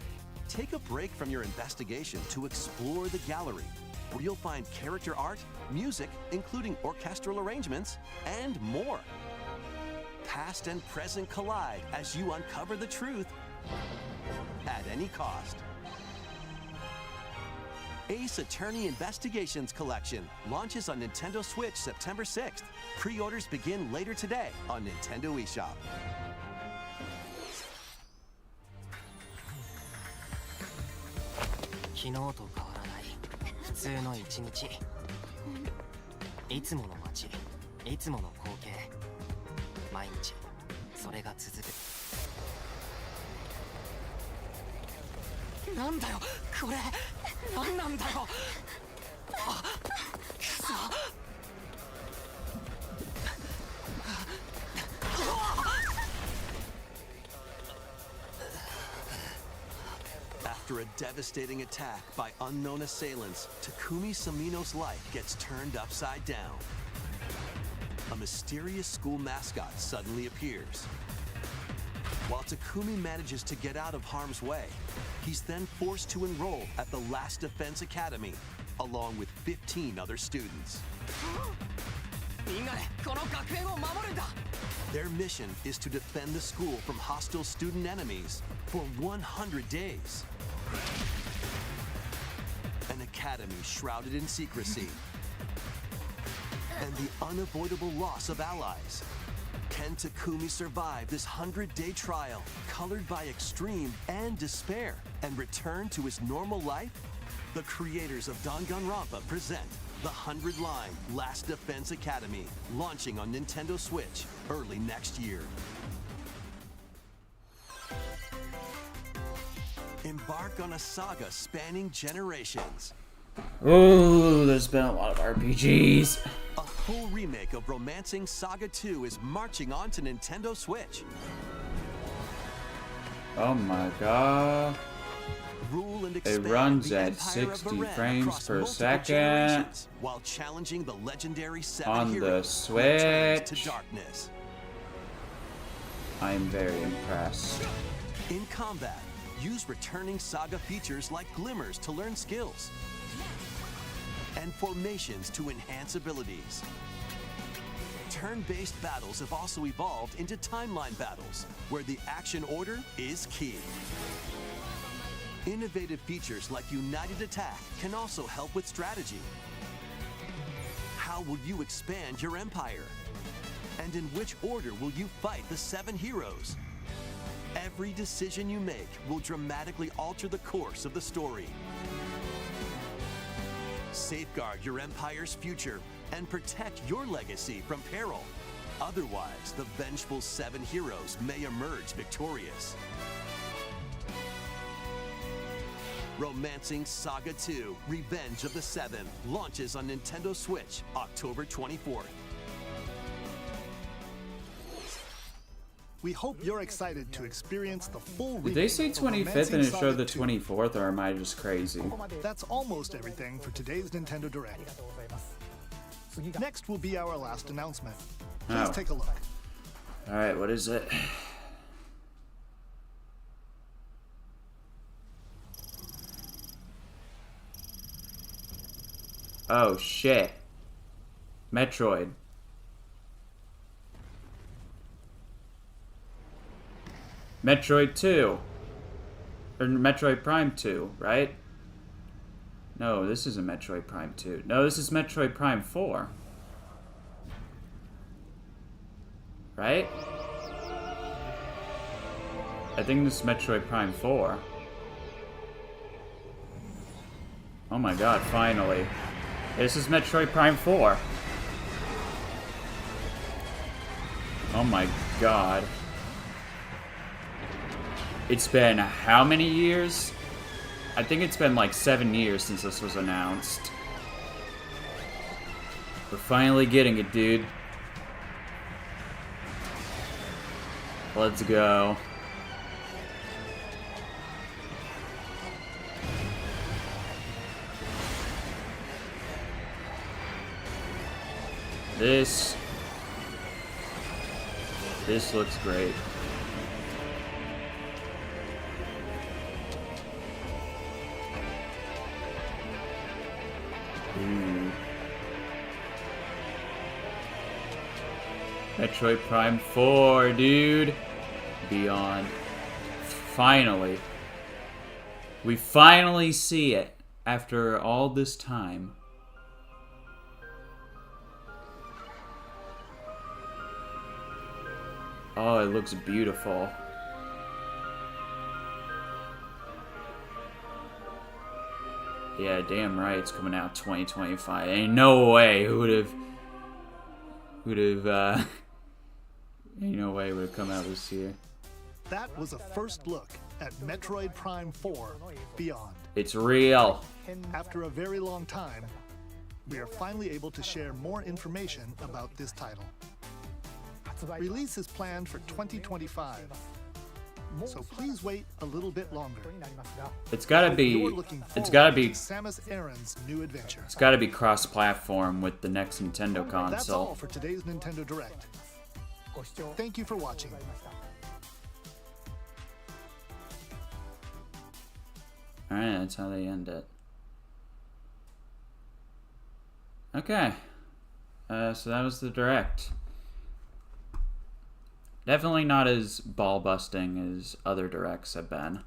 Take a break from your investigation to explore the gallery, where you'll find character art, music, including orchestral arrangements, and more. Past and present collide as you uncover the truth at any cost. Ace Attorney Investigations Collection launches on Nintendo Switch September 6th. Pre-orders begin later today on Nintendo eShop. 昨日と変わらない普通の一日。いつもの街、いつもの光景。毎日それが続く。なんだよこれ。なんなんだよ。あ、くそ。After a devastating attack by unknown assailants, Takumi Samino's life gets turned upside down. A mysterious school mascot suddenly appears. While Takumi manages to get out of harm's way, he's then forced to enroll at the Last Defense Academy, along with 15 other students. みんなでこの学園を守るんだ。 Their mission is to defend the school from hostile student enemies for 100 days. An academy shrouded in secrecy. And the unavoidable loss of allies. Can Takumi survive this 100-day trial, colored by extreme and despair, and return to his normal life? The creators of Danganronpa present the 100-line Last Defense Academy, launching on Nintendo Switch early next year. Embark on a saga spanning generations. Ooh, there's been a lot of RPGs. A full remake of Romancing Saga 2 is marching on to Nintendo Switch. Oh my god. Rule and It expand runs the at Empire of 60 Varan frames across per multiple second generations, while challenging the legendary seven on the heroes who returned to Switch. darkness. I am very impressed. In combat, use returning Saga features like glimmers to learn skills, and formations to enhance abilities. Turn-based battles have also evolved into timeline battles, where the action order is key. Innovative features like United Attack can also help with strategy. How will you expand your empire? And in which order will you fight the seven heroes? Every decision you make will dramatically alter the course of the story. Safeguard your empire's future and protect your legacy from peril. Otherwise, the vengeful seven heroes may emerge victorious. Romancing Saga 2: Revenge of the Seven launches on Nintendo Switch October 24th. We hope you're excited to experience the full Did they say remake of 25th Romancing and it showed Saga the 2. 24th, or am I just crazy? That's almost everything for today's Nintendo Direct. Next will be our last announcement. Please Oh. take a look. Alright, what is it? Oh shit. Metroid. Metroid 2. Or Metroid Prime 2, right? No, this isn't Metroid Prime 2. No, this is Metroid Prime 4. Right? I think this is Metroid Prime 4. Oh my god, finally. This is Metroid Prime 4. Oh my god. It's been how many years? I think it's been like 7 years since this was announced. We're finally getting it, dude. Let's go. This looks great. Ooh. Metroid Prime 4, dude. Beyond. Finally. We finally see it after all this time. Oh, it looks beautiful. Yeah, damn right, it's coming out 2025. Ain't no way who ain't no way it would have come out this year. That was a first look at Metroid Prime 4 Beyond. It's real. After a very long time, we are finally able to share more information about this title. Release is planned for 2025, so please wait a little bit longer. It's gotta be Samus Aran's new adventure. It's gotta be cross-platform with the next Nintendo console. That's all for today's Nintendo Direct. Thank you for watching. Alright, that's how they end it. Okay. So that was the Direct. Definitely not as ball-busting as other Directs have been.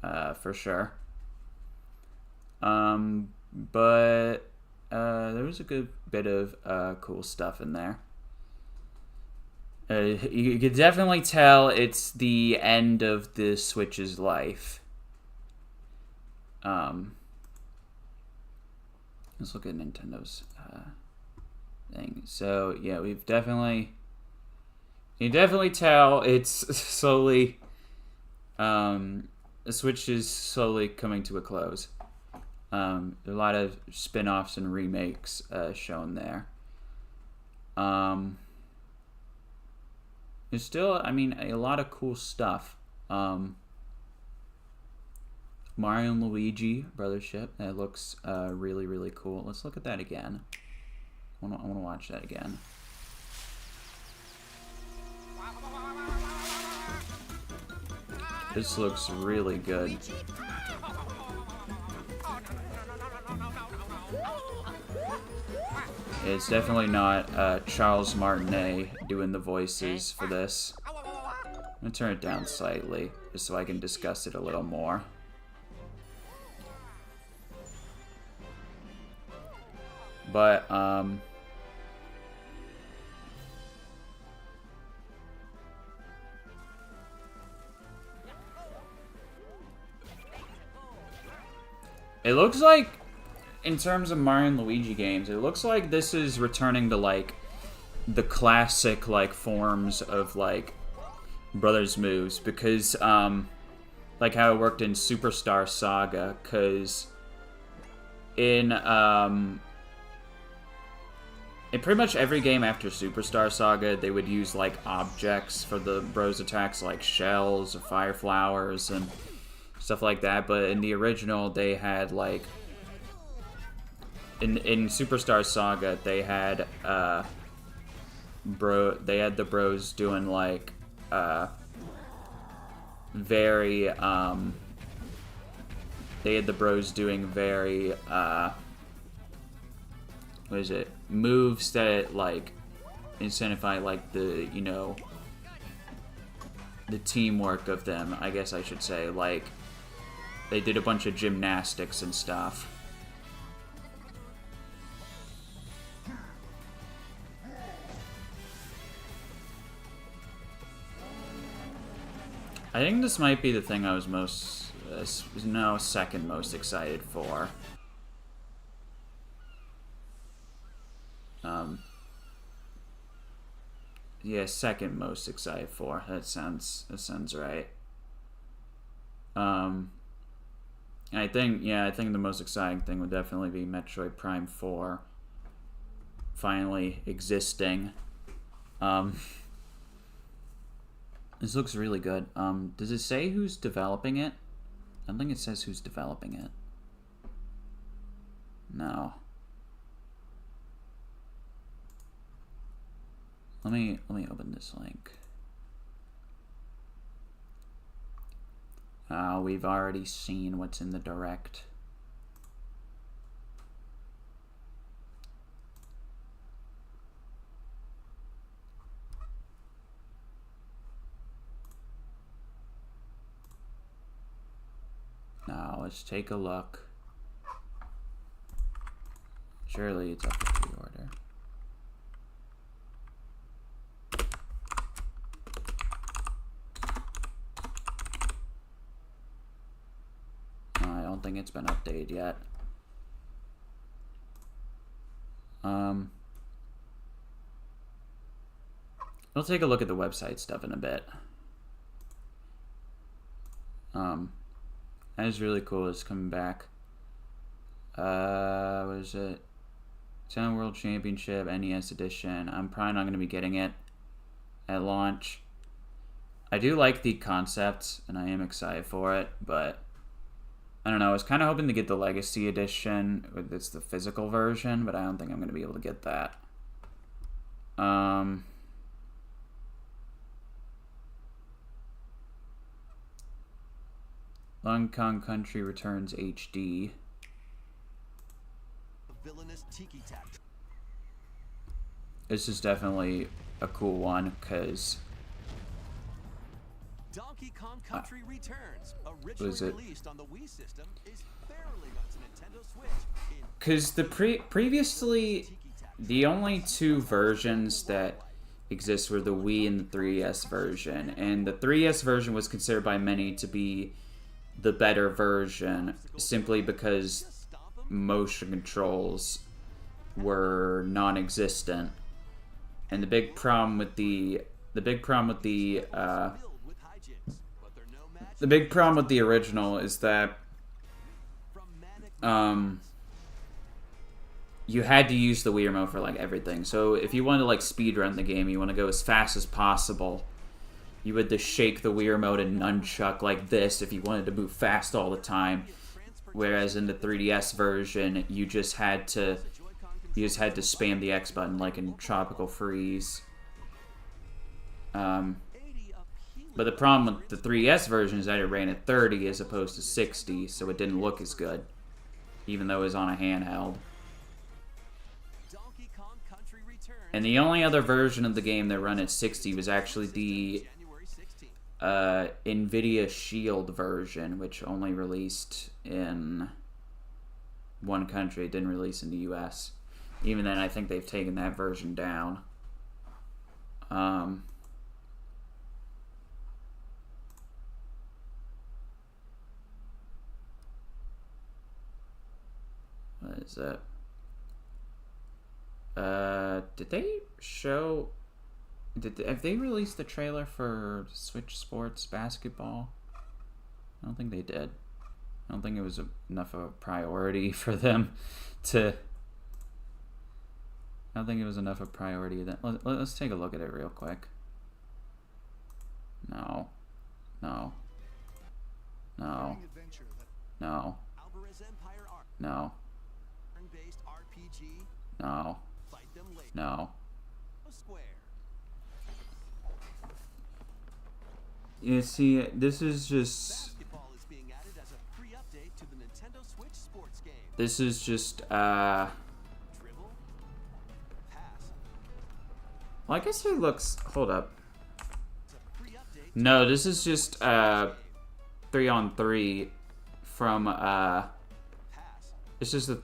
For sure. But there was a good bit of cool stuff in there. You could definitely tell it's the end of the Switch's life. Let's look at Nintendo's thing. So yeah, you definitely tell it's slowly, the Switch is slowly coming to a close. A lot of spin-offs and remakes shown there. There's still, I mean, a lot of cool stuff. Mario and Luigi Brothership, that looks really, really cool. Let's look at that again. I want to watch that again. This looks really good. It's definitely not Charles Martinet doing the voices for this. I'm gonna turn it down slightly just so I can discuss it a little more. But it looks like, in terms of Mario and Luigi games, it looks like this is returning to, like, the classic, like, forms of, like, Brothers moves. Because, like how it worked in Superstar Saga. Because in pretty much every game after Superstar Saga, they would use, like, objects for the Bros attacks, like shells or fire flowers and stuff like that. But in the original, they had, like, in Superstar Saga, they had the Bros doing, like, very what is it, moves that, like, incentivize, like, the, you know, the teamwork of them, I guess I should say. Like, they did a bunch of gymnastics and stuff. think this might be the thing I was second most excited for. Yeah, second most excited for. That sounds right. I think the most exciting thing would definitely be Metroid Prime 4 finally existing. This looks really good. Does it say who's developing it? I don't think it says who's developing it. No. Let me open this link. We've already seen what's in the direct. Now let's take a look. Surely it's up to pre-order. I don't think it's been updated yet. We'll take a look at the website stuff in a bit. That is really cool. It's coming back. What is it? Nintendo World Championship NES Edition. I'm probably not going to be getting it at launch. I do like the concept, and I am excited for it, but I don't know. I was kind of hoping to get the Legacy Edition. It's the physical version, but I don't think I'm going to be able to get that. Long Kong Country Returns HD. This is definitely a cool one because Donkey Kong Country Returns, originally released on the Wii system, is barely onto Nintendo Switch. Because previously, the only two versions that exist were the Wii and the 3DS version, and the 3DS version was considered by many to be the better version, simply because motion controls were non-existent. And the big problem with the original is that you had to use the Wii remote for like everything. So if you wanted to like speedrun the game, you want to go as fast as possible, you would just shake the Wii remote and nunchuck like this if you wanted to move fast all the time. Whereas in the 3DS version, you just had to spam the X button like in Tropical Freeze. But the problem with the 3DS version is that it ran at 30 as opposed to 60, so it didn't look as good, even though it was on a handheld. And the only other version of the game that ran at 60 was actually the NVIDIA Shield version, which only released in one country. It didn't release in the US. Even then, I think they've taken that version down. What is that? Did they show... have they released the trailer for Switch Sports Basketball? I don't think they did. I don't think it was enough of a priority for them to... I don't think it was enough of a priority. Let's take a look at it real quick. No. No. No. No. No. No. No. You see, this is just... This is just, well, I guess it looks... Hold up. No, this is just, 3-on-3 from, It's just a...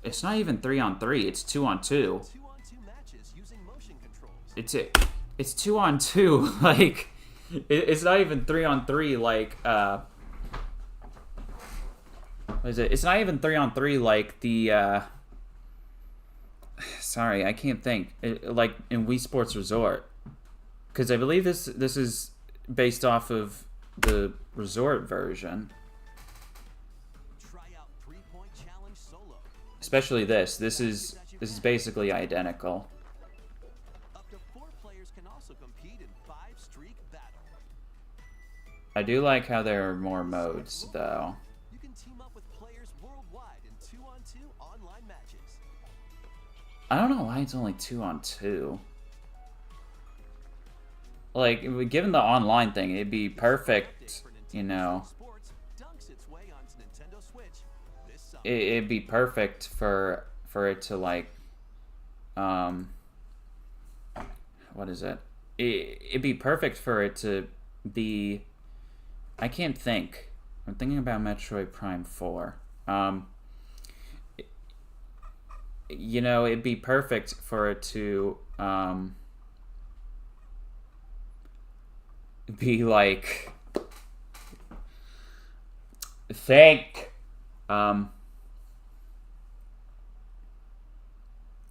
It's not even 3-on-3, it's 2-on-2. It's 2-on-2, like... It's not even 3-on-3 like what is it? It's not even 3-on-3 like the sorry, I can't think. Like in Wii Sports Resort, because I believe this is based off of the Resort version. Especially this. This is basically identical. Up to 4 players can also compete in 5-streak battle. I do like how there are more modes, though. You can team up with players worldwide in 2-on-2 online matches. I don't know why it's only 2-on-2. Like, given the online thing, it'd be perfect, you know. It'd be perfect for it to, like, what is it? It'd be perfect for it to be, I can't think. I'm thinking about Metroid Prime 4. You know, it'd be perfect for it to, be like, it'd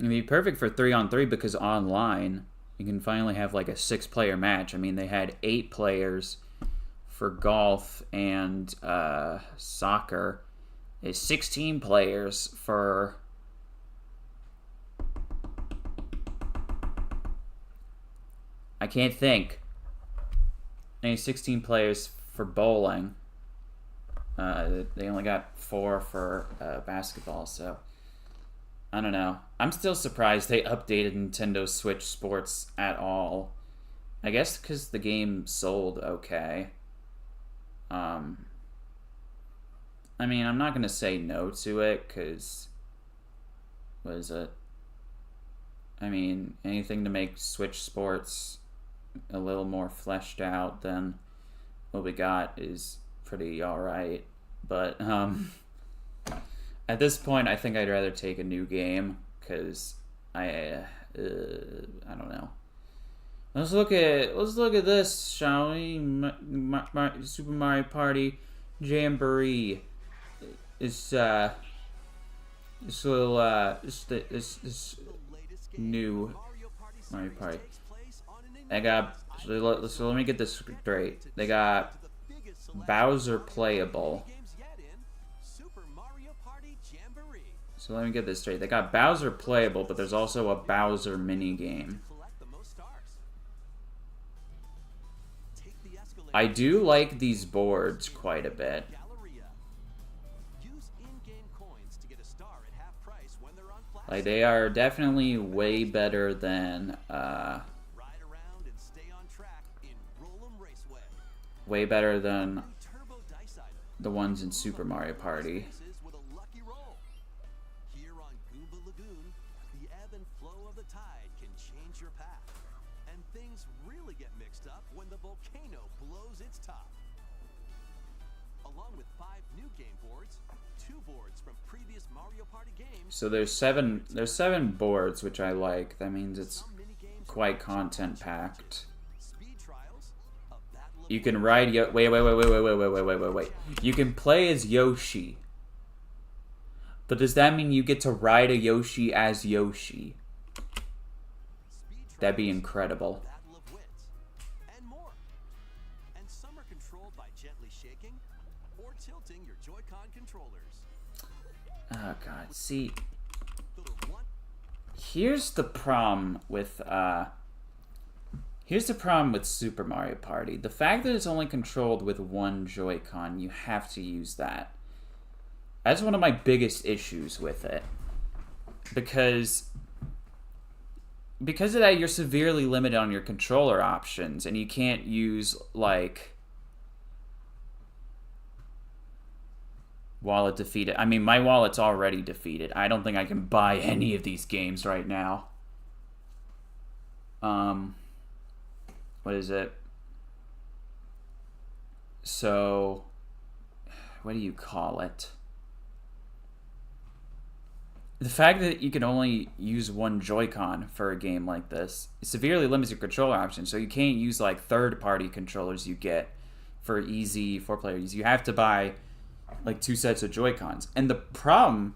be perfect for 3-on-3 because online you can finally have like a 6-player match. I mean, they had 8 players for golf and soccer. It's 16 players for I can't think. Only 16 players for bowling. They only got 4 for basketball, so I don't know. I'm still surprised they updated Nintendo Switch Sports at all. I guess because the game sold okay. I mean, I'm not going to say no to it, because what is it? I mean, anything to make Switch Sports a little more fleshed out than what we got is pretty alright. But, at this point, I think I'd rather take a new game, because I don't know. Let's look at this, shall we? Super Mario Party Jamboree. This new Mario Party. They got, so let me get this straight. They got Bowser playable. So let me get this straight. They got Bowser playable, but there's also a Bowser mini game. I do like these boards quite a bit. Like, they are definitely way better than, way better than the ones in Super Mario Party. So there's seven boards, which I like. That means it's quite content packed. You can ride wait. You can play as Yoshi. But does that mean you get to ride a Yoshi as Yoshi? That'd be incredible. Oh god, see, here's the problem with Super Mario Party. The fact that it's only controlled with one Joy-Con, you have to use that. That's one of my biggest issues with it. Because of that, you're severely limited on your controller options, and you can't use, like, wallet defeated. I mean, my wallet's already defeated. I don't think I can buy any of these games right now. What is it? So, what do you call it? the fact that you can only use one Joy-Con for a game like this severely limits your controller options. So you can't use like third-party controllers you get for easy 4-player use. You have to buy like 2 sets of Joy-Cons. And the problem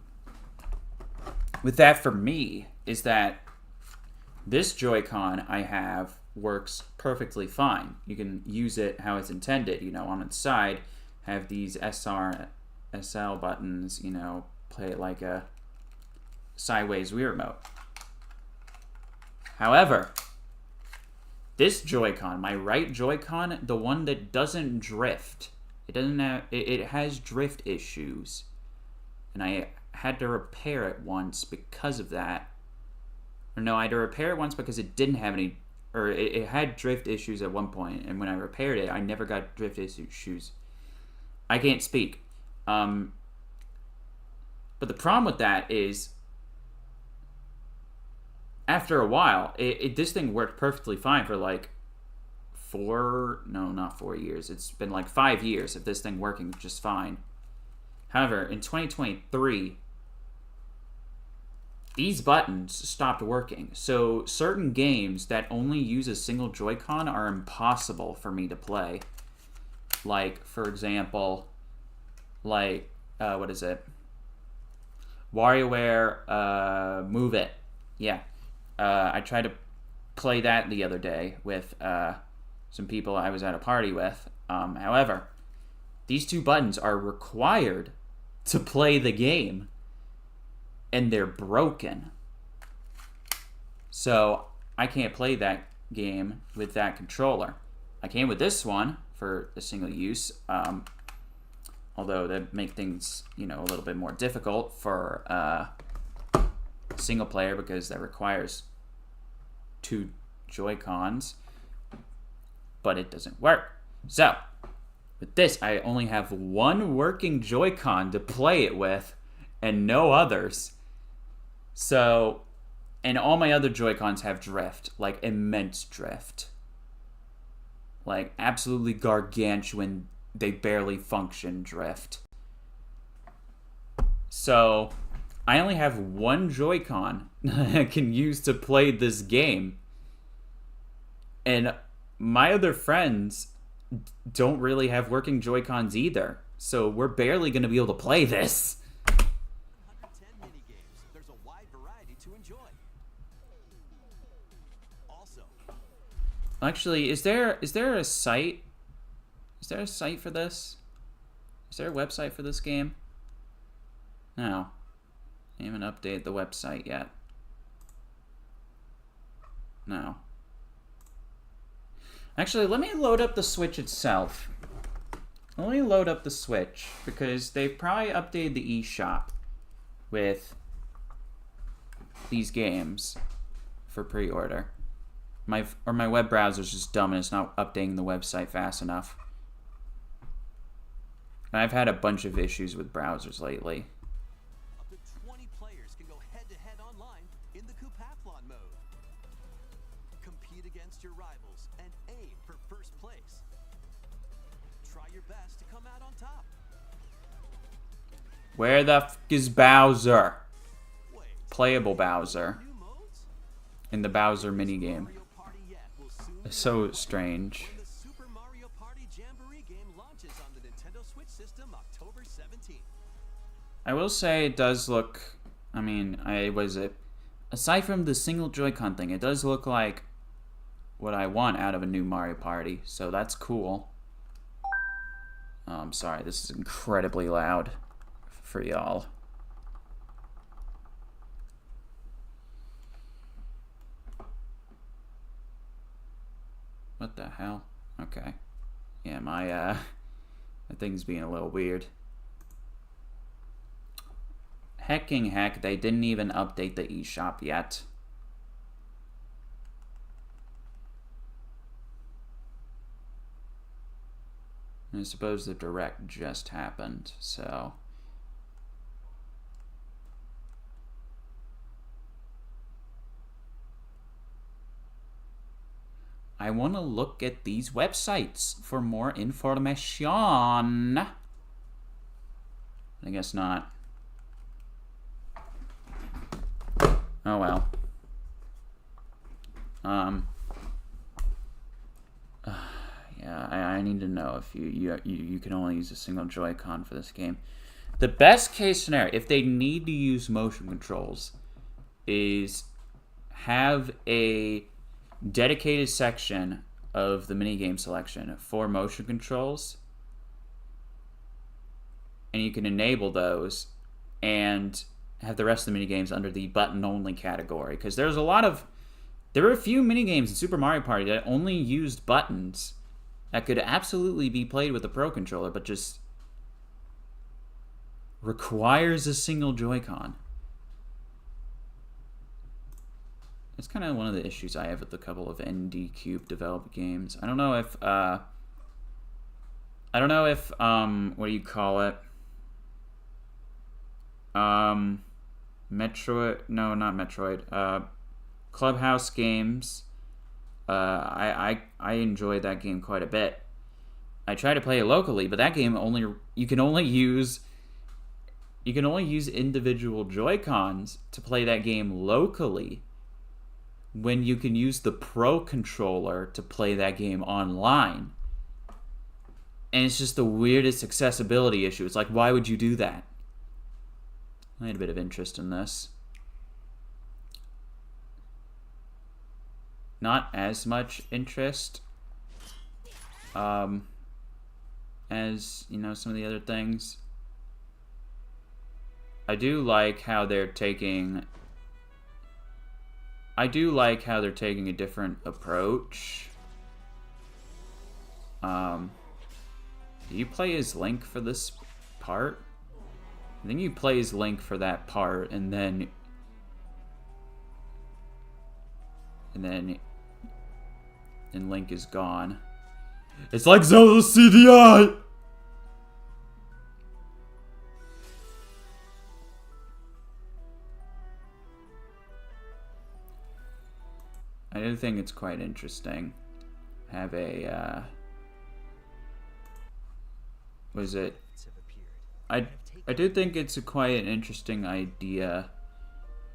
with that for me is that this Joy-Con I have works perfectly fine. You can use it how it's intended. You know, on its side, have these SR, SL buttons, you know, play it like a sideways Wii remote. However, this Joy-Con, my right Joy-Con, the one that doesn't drift, it has drift issues, and I had to repair it once because of that. Or no, I had to repair it once because it didn't have any, or it had drift issues at one point, and when I repaired it, I never got drift issues. I can't speak. But the problem with that is, after a while, this thing worked perfectly fine for like 4 years. It's been like 5 years of this thing working just fine. However, in 2023, these buttons stopped working. So certain games that only use a single Joy-Con are impossible for me to play. Like, for example, like, what is it? WarioWare Move It. Yeah. I tried to play that the other day with some people I was at a party with. However, these 2 buttons are required to play the game, and they're broken. So I can't play that game with that controller. I can with this one for the single use, although that make things, you know, a little bit more difficult for single player because that requires 2 Joy-Cons, but it doesn't work. So with this, I only have 1 working Joy-Con to play it with and no others. So, and all my other Joy-Cons have drift, like immense drift, like absolutely gargantuan, they barely function drift. So I only have 1 Joy-Con I can use to play this game. And my other friends don't really have working Joy-Cons either. So we're barely going to be able to play this. 110 mini-games. There's a wide variety to enjoy. Also, Actually, is there a site? Is there a site for this? Is there a website for this game? No. I haven't updated the website yet. No. Actually, let me load up the Switch itself. Let me load up the Switch, because they've probably updated the eShop with these games for pre-order. My web browser's just dumb and it's not updating the website fast enough. And I've had a bunch of issues with browsers lately. up to 20 players can go head-to-head online in the Coupathlon mode. Compete against your rivals and aim for first place. Try your best to come out on top. Where the f is Bowser? Wait, Playable Bowser new modes? in the Bowser minigame. Mario Party yet will soon It's so strange. when the Super Mario Party Jamboree game launches on the Nintendo Switch system October 17th. I will say it does look, I mean, aside from the single Joy-Con thing, it does look like what I want out of a new Mario Party, so that's cool. I'm sorry, this is incredibly loud for y'all. What the hell? Okay. Yeah, my thing's being a little weird. Hecking heck, they didn't even update the eShop yet. And I suppose the Direct just happened, so... I want to look at these websites for more information. I guess not. Oh well. Yeah, I need to know if you can only use a single Joy-Con for this game. The best case scenario, if they need to use motion controls, is have a dedicated section of the minigame selection for motion controls, and you can enable those and have the rest of the minigames under the button-only category. Because there were a few minigames in Super Mario Party that only used buttons that could absolutely be played with a Pro Controller, but just requires a single Joy-Con. That's kind of one of the issues I have with a couple of ND Cube developed games. I don't know if what do you call it? Metroid, no, not Metroid. Clubhouse Games. I enjoy that game quite a bit. I try to play it locally, but that game you can only use individual Joy-Cons to play that game locally, when you can use the Pro Controller to play that game online. And it's just the weirdest accessibility issue. It's like, why would you do that? I had a bit of interest in this. Not as much interest as, some of the other things. I do like how they're taking a different approach. Do you play as Link for this part? I think you play as Link for that part, and then Link is gone. It's like Zelda CDI! I do think it's quite interesting. Have a, was it? I do think it's quite an interesting idea.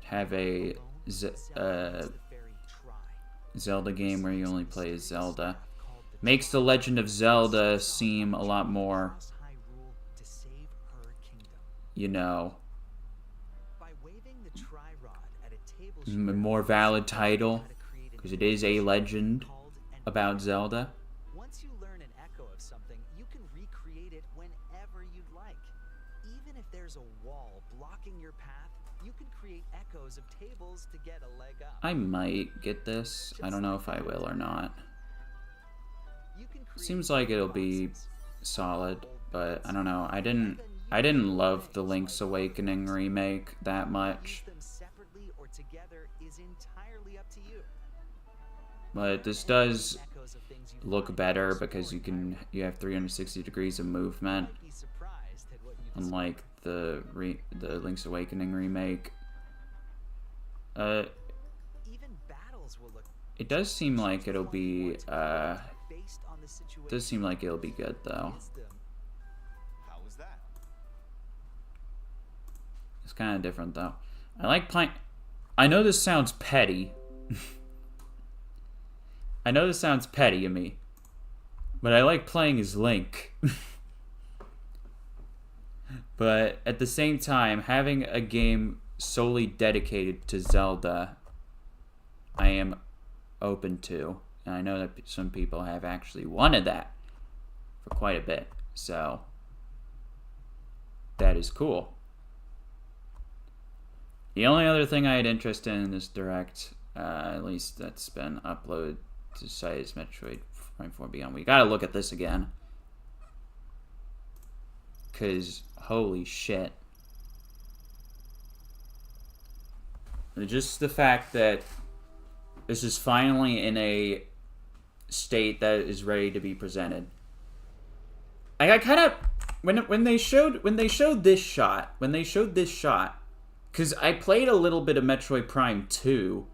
Have a Zelda game where you only play as Zelda. Makes The Legend of Zelda seem a lot more, more valid title, because it is a legend about Zelda. Once you learn an echo of something, you can recreate it whenever you'd like. Even if there's a wall blocking your path, you can create echoes of tables to get a leg up. I might get this. I don't know if I will or not. Seems like it'll be solid, but I don't know. I didn't love the Link's Awakening remake that much. But this does look better because you have 360 degrees of movement, unlike the Link's Awakening remake. It does seem like it'll be good though. How was that? It's kind of different though. I like playing. I know this sounds petty. I know this sounds petty of me, but I like playing as Link. But at the same time, having a game solely dedicated to Zelda, I am open to. And I know that some people have actually wanted that for quite a bit. So, that is cool. The only other thing I had interest in this Direct, at least that's been uploaded to the site, is Metroid Prime 4 Beyond. We gotta look at this again. Because, holy shit. Just the fact that this is finally in a state that is ready to be presented. I kind of when they showed this shot, because I played a little bit of Metroid Prime 2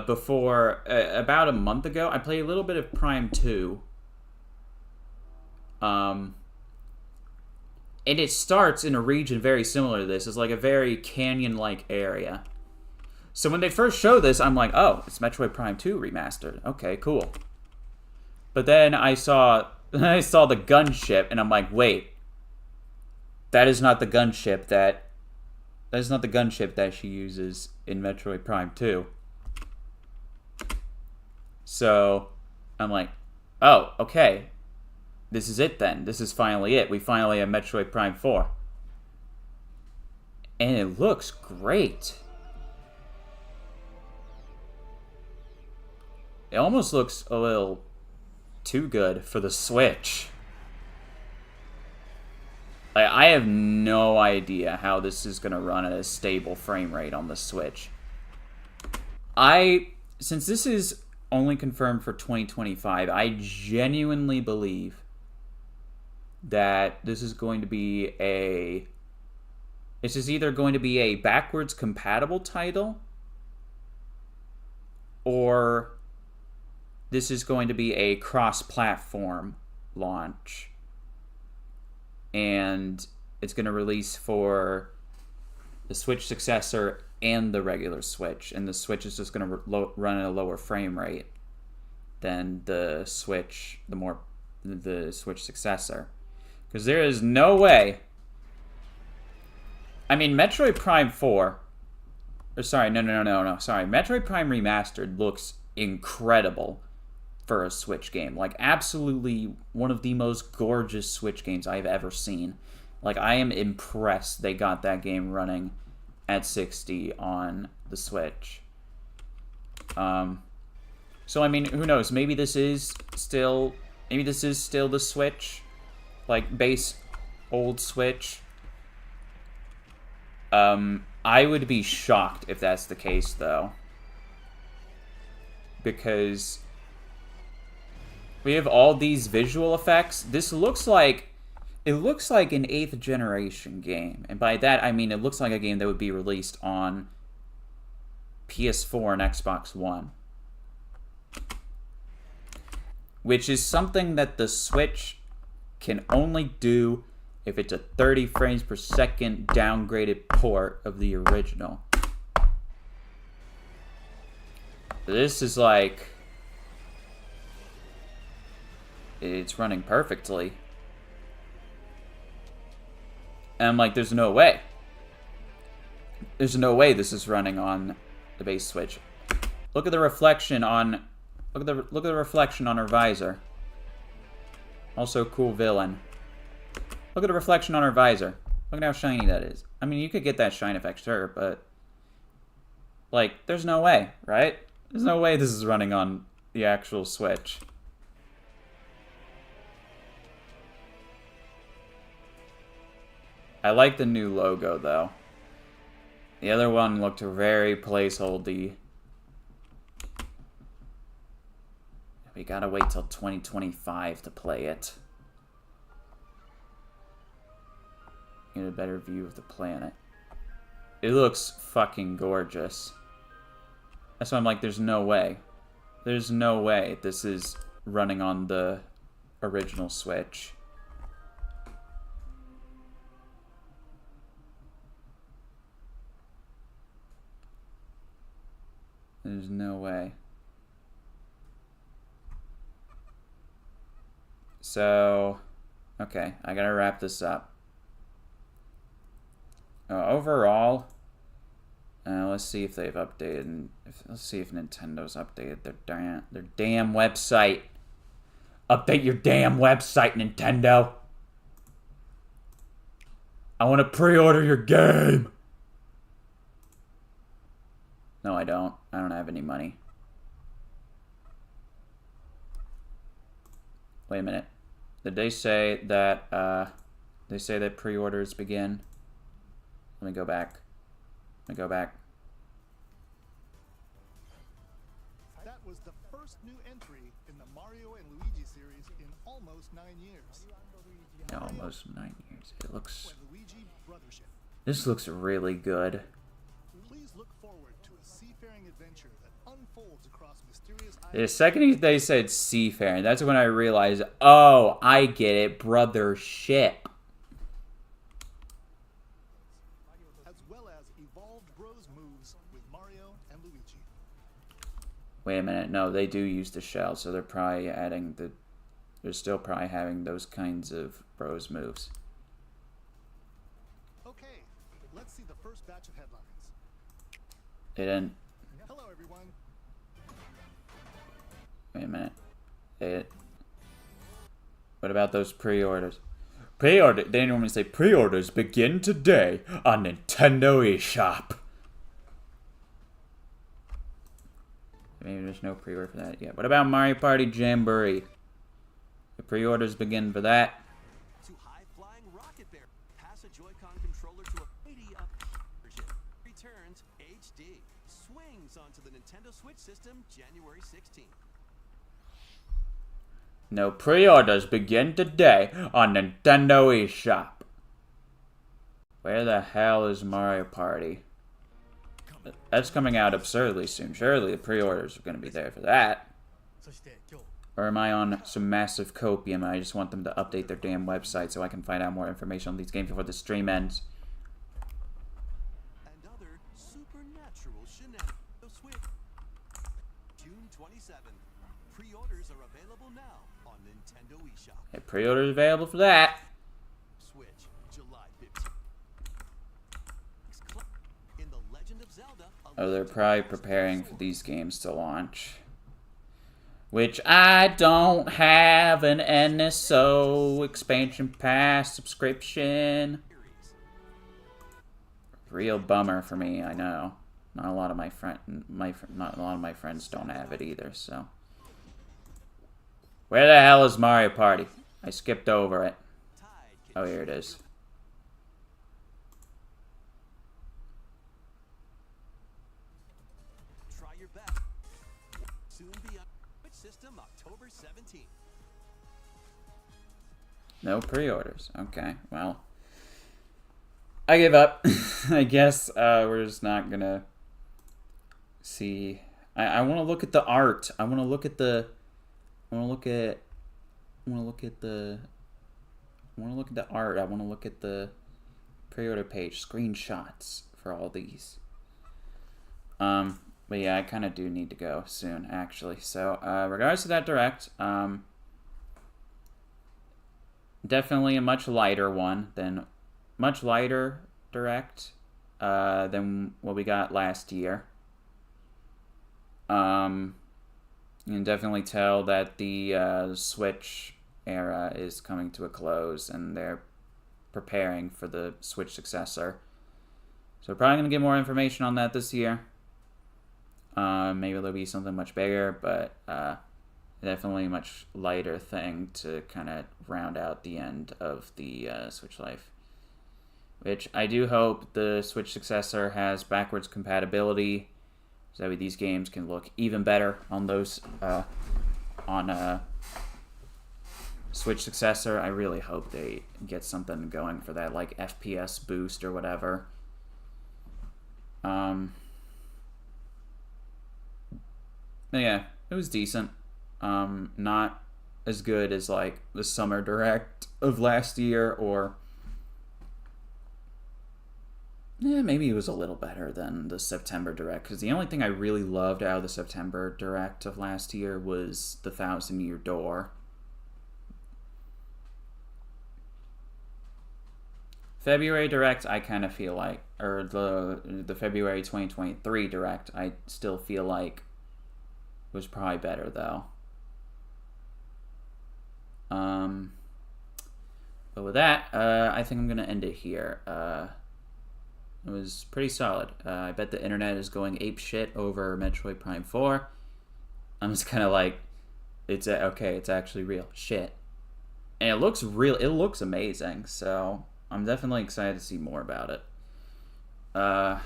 before, about a month ago. I played a little bit of Prime 2. And it starts in a region very similar to this. It's like a very canyon-like area. So when they first showed this, I'm like, oh, it's Metroid Prime 2 remastered. Okay, cool. But then I saw the gunship, and I'm like, wait, that is not the gunship that she uses in Metroid Prime 2. So I'm like, oh, okay. This is it then. This is finally it. We finally have Metroid Prime 4. And it looks great. It almost looks a little too good for the Switch. Like, I have no idea how this is going to run at a stable frame rate on the Switch. Since this is only confirmed for 2025, I genuinely believe that this is going to be this is either going to be a backwards compatible title, or this is going to be a cross-platform launch. And it's going to release for the Switch successor and the regular Switch. And the Switch is just going to run at a lower frame rate than the Switch, the Switch successor. Because there is no way... I mean, Metroid Prime 4... Or sorry, no. Sorry, Metroid Prime Remastered looks incredible for a Switch game. Like, absolutely one of the most gorgeous Switch games I've ever seen. Like, I am impressed they got that game running at 60 on the Switch. So, I mean, who knows? Maybe this is still the Switch. Like, base old Switch. I would be shocked if that's the case, though. Because we have all these visual effects. This looks like... It looks like an 8th generation game. And by that, I mean it looks like a game that would be released on PS4 and Xbox One. Which is something that the Switch can only do if it's a 30 frames per second downgraded port of the original. This is like... It's running perfectly. And I'm like, there's no way. There's no way this is running on the base Switch. Look at the reflection on... Look at the reflection on her visor. Also, cool villain. Look at the reflection on her visor. Look at how shiny that is. I mean, you could get that shine effect, sure, but... Like, there's no way, right? There's no way this is running on the actual Switch. I like the new logo, though. The other one looked very placeholdy. We gotta wait till 2025 to play it. Get a better view of the planet. It looks fucking gorgeous. That's why I'm like, there's no way. There's no way this is running on the original Switch. There's no way. So, okay, I gotta wrap this up. Overall, let's see if they've updated. Let's see if Nintendo's updated their damn website. Update your damn website, Nintendo. I want to pre-order your game. No, I don't. I don't have any money. Wait a minute. Did they say that pre-orders begin? Let me go back. That was the first new entry in the Mario and Luigi series in almost 9 years. Almost 9 years. It looks... This looks really good. Please look forward to a seafaring adventure that unfolds across mysterious islands. The second they said seafaring, that's when I realized, oh, I get it, brother ship. As well as evolved Bros moves with Mario and Luigi. Wait a minute. No, they do use the shell, so they're probably adding the... They're still probably having those kinds of Bros moves. Okay, let's see the first batch of headlines. They didn't... Hello, everyone. Wait a minute. What about those pre-orders? Pre-order... They normally say pre-orders begin today on Nintendo eShop. Maybe there's no pre-order for that yet. What about Mario Party Jamboree? The pre-orders begin for that. To high-flying rocket bear. Pass a Joy-Con controller to a 80-up version. Returns HD. Swings onto the Nintendo Switch system January 16th. No pre-orders begin today on Nintendo eShop. Where the hell is Mario Party? That's coming out absurdly soon. Surely the pre-orders are going to be there for that. そして今日 Or am I on some massive copium and I just want them to update their damn website so I can find out more information on these games before the stream ends? And other supernatural shenanigans. Switch. June 27th. Pre-orders are available now on Nintendo eShop. Okay, pre-orders available for that. Switch, July 15th. In The Legend of Zelda. Oh, they're probably preparing for these games to launch. Which I don't have an NSO expansion pass subscription. Real bummer for me, I know. Not a lot of my friends don't have it either, so. Where the hell is Mario Party? I skipped over it. Oh, here it is. Try your best. Soon be on Switch system October 17th. No pre-orders. Okay, well. I give up. I guess we're just not gonna see. I want to look at the art. I want to look at the art. I want to look at the pre-order page screenshots for all these. But yeah, I kind of do need to go soon, actually. So, regards to that direct, definitely a much lighter direct than what we got last year. You can definitely tell that the Switch era is coming to a close, and they're preparing for the Switch successor. So we're probably going to get more information on that this year. Maybe there'll be something much bigger, but definitely a much lighter thing to kind of round out the end of the Switch life. Which I do hope the Switch successor has backwards compatibility, so that way these games can look even better on those on Switch successor. I really hope they get something going for that, like FPS boost or whatever. Yeah, it was decent. Not as good as like the summer direct of last year, or yeah, maybe it was a little better than the September direct, because the only thing I really loved out of the September direct of last year was the 1,000-Year Door. February direct, I kind of feel like, or the February 2023 direct, I still feel like was probably better though. But with that, I think I'm gonna end it here. It was pretty solid. I bet the internet is going ape shit over Metroid Prime 4. I'm just kind of like, it's okay, it's actually real shit, and it looks real. It looks amazing. So I'm definitely excited to see more about it. I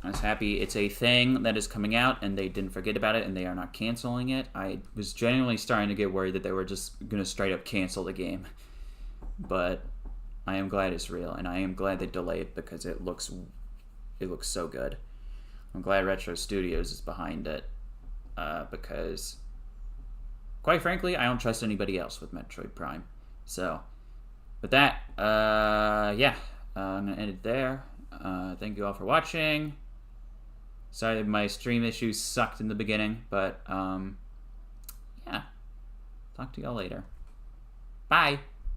was happy it's a thing that is coming out and they didn't forget about it and they are not canceling it. I was genuinely starting to get worried that they were just going to straight up cancel the game. But I am glad it's real, and I am glad they delayed because it looks so good. I'm glad Retro Studios is behind it because, quite frankly, I don't trust anybody else with Metroid Prime. So, with that, yeah, I'm going to end it there. Thank you all for watching. Sorry, my stream issues sucked in the beginning, but yeah. Talk to y'all later. Bye.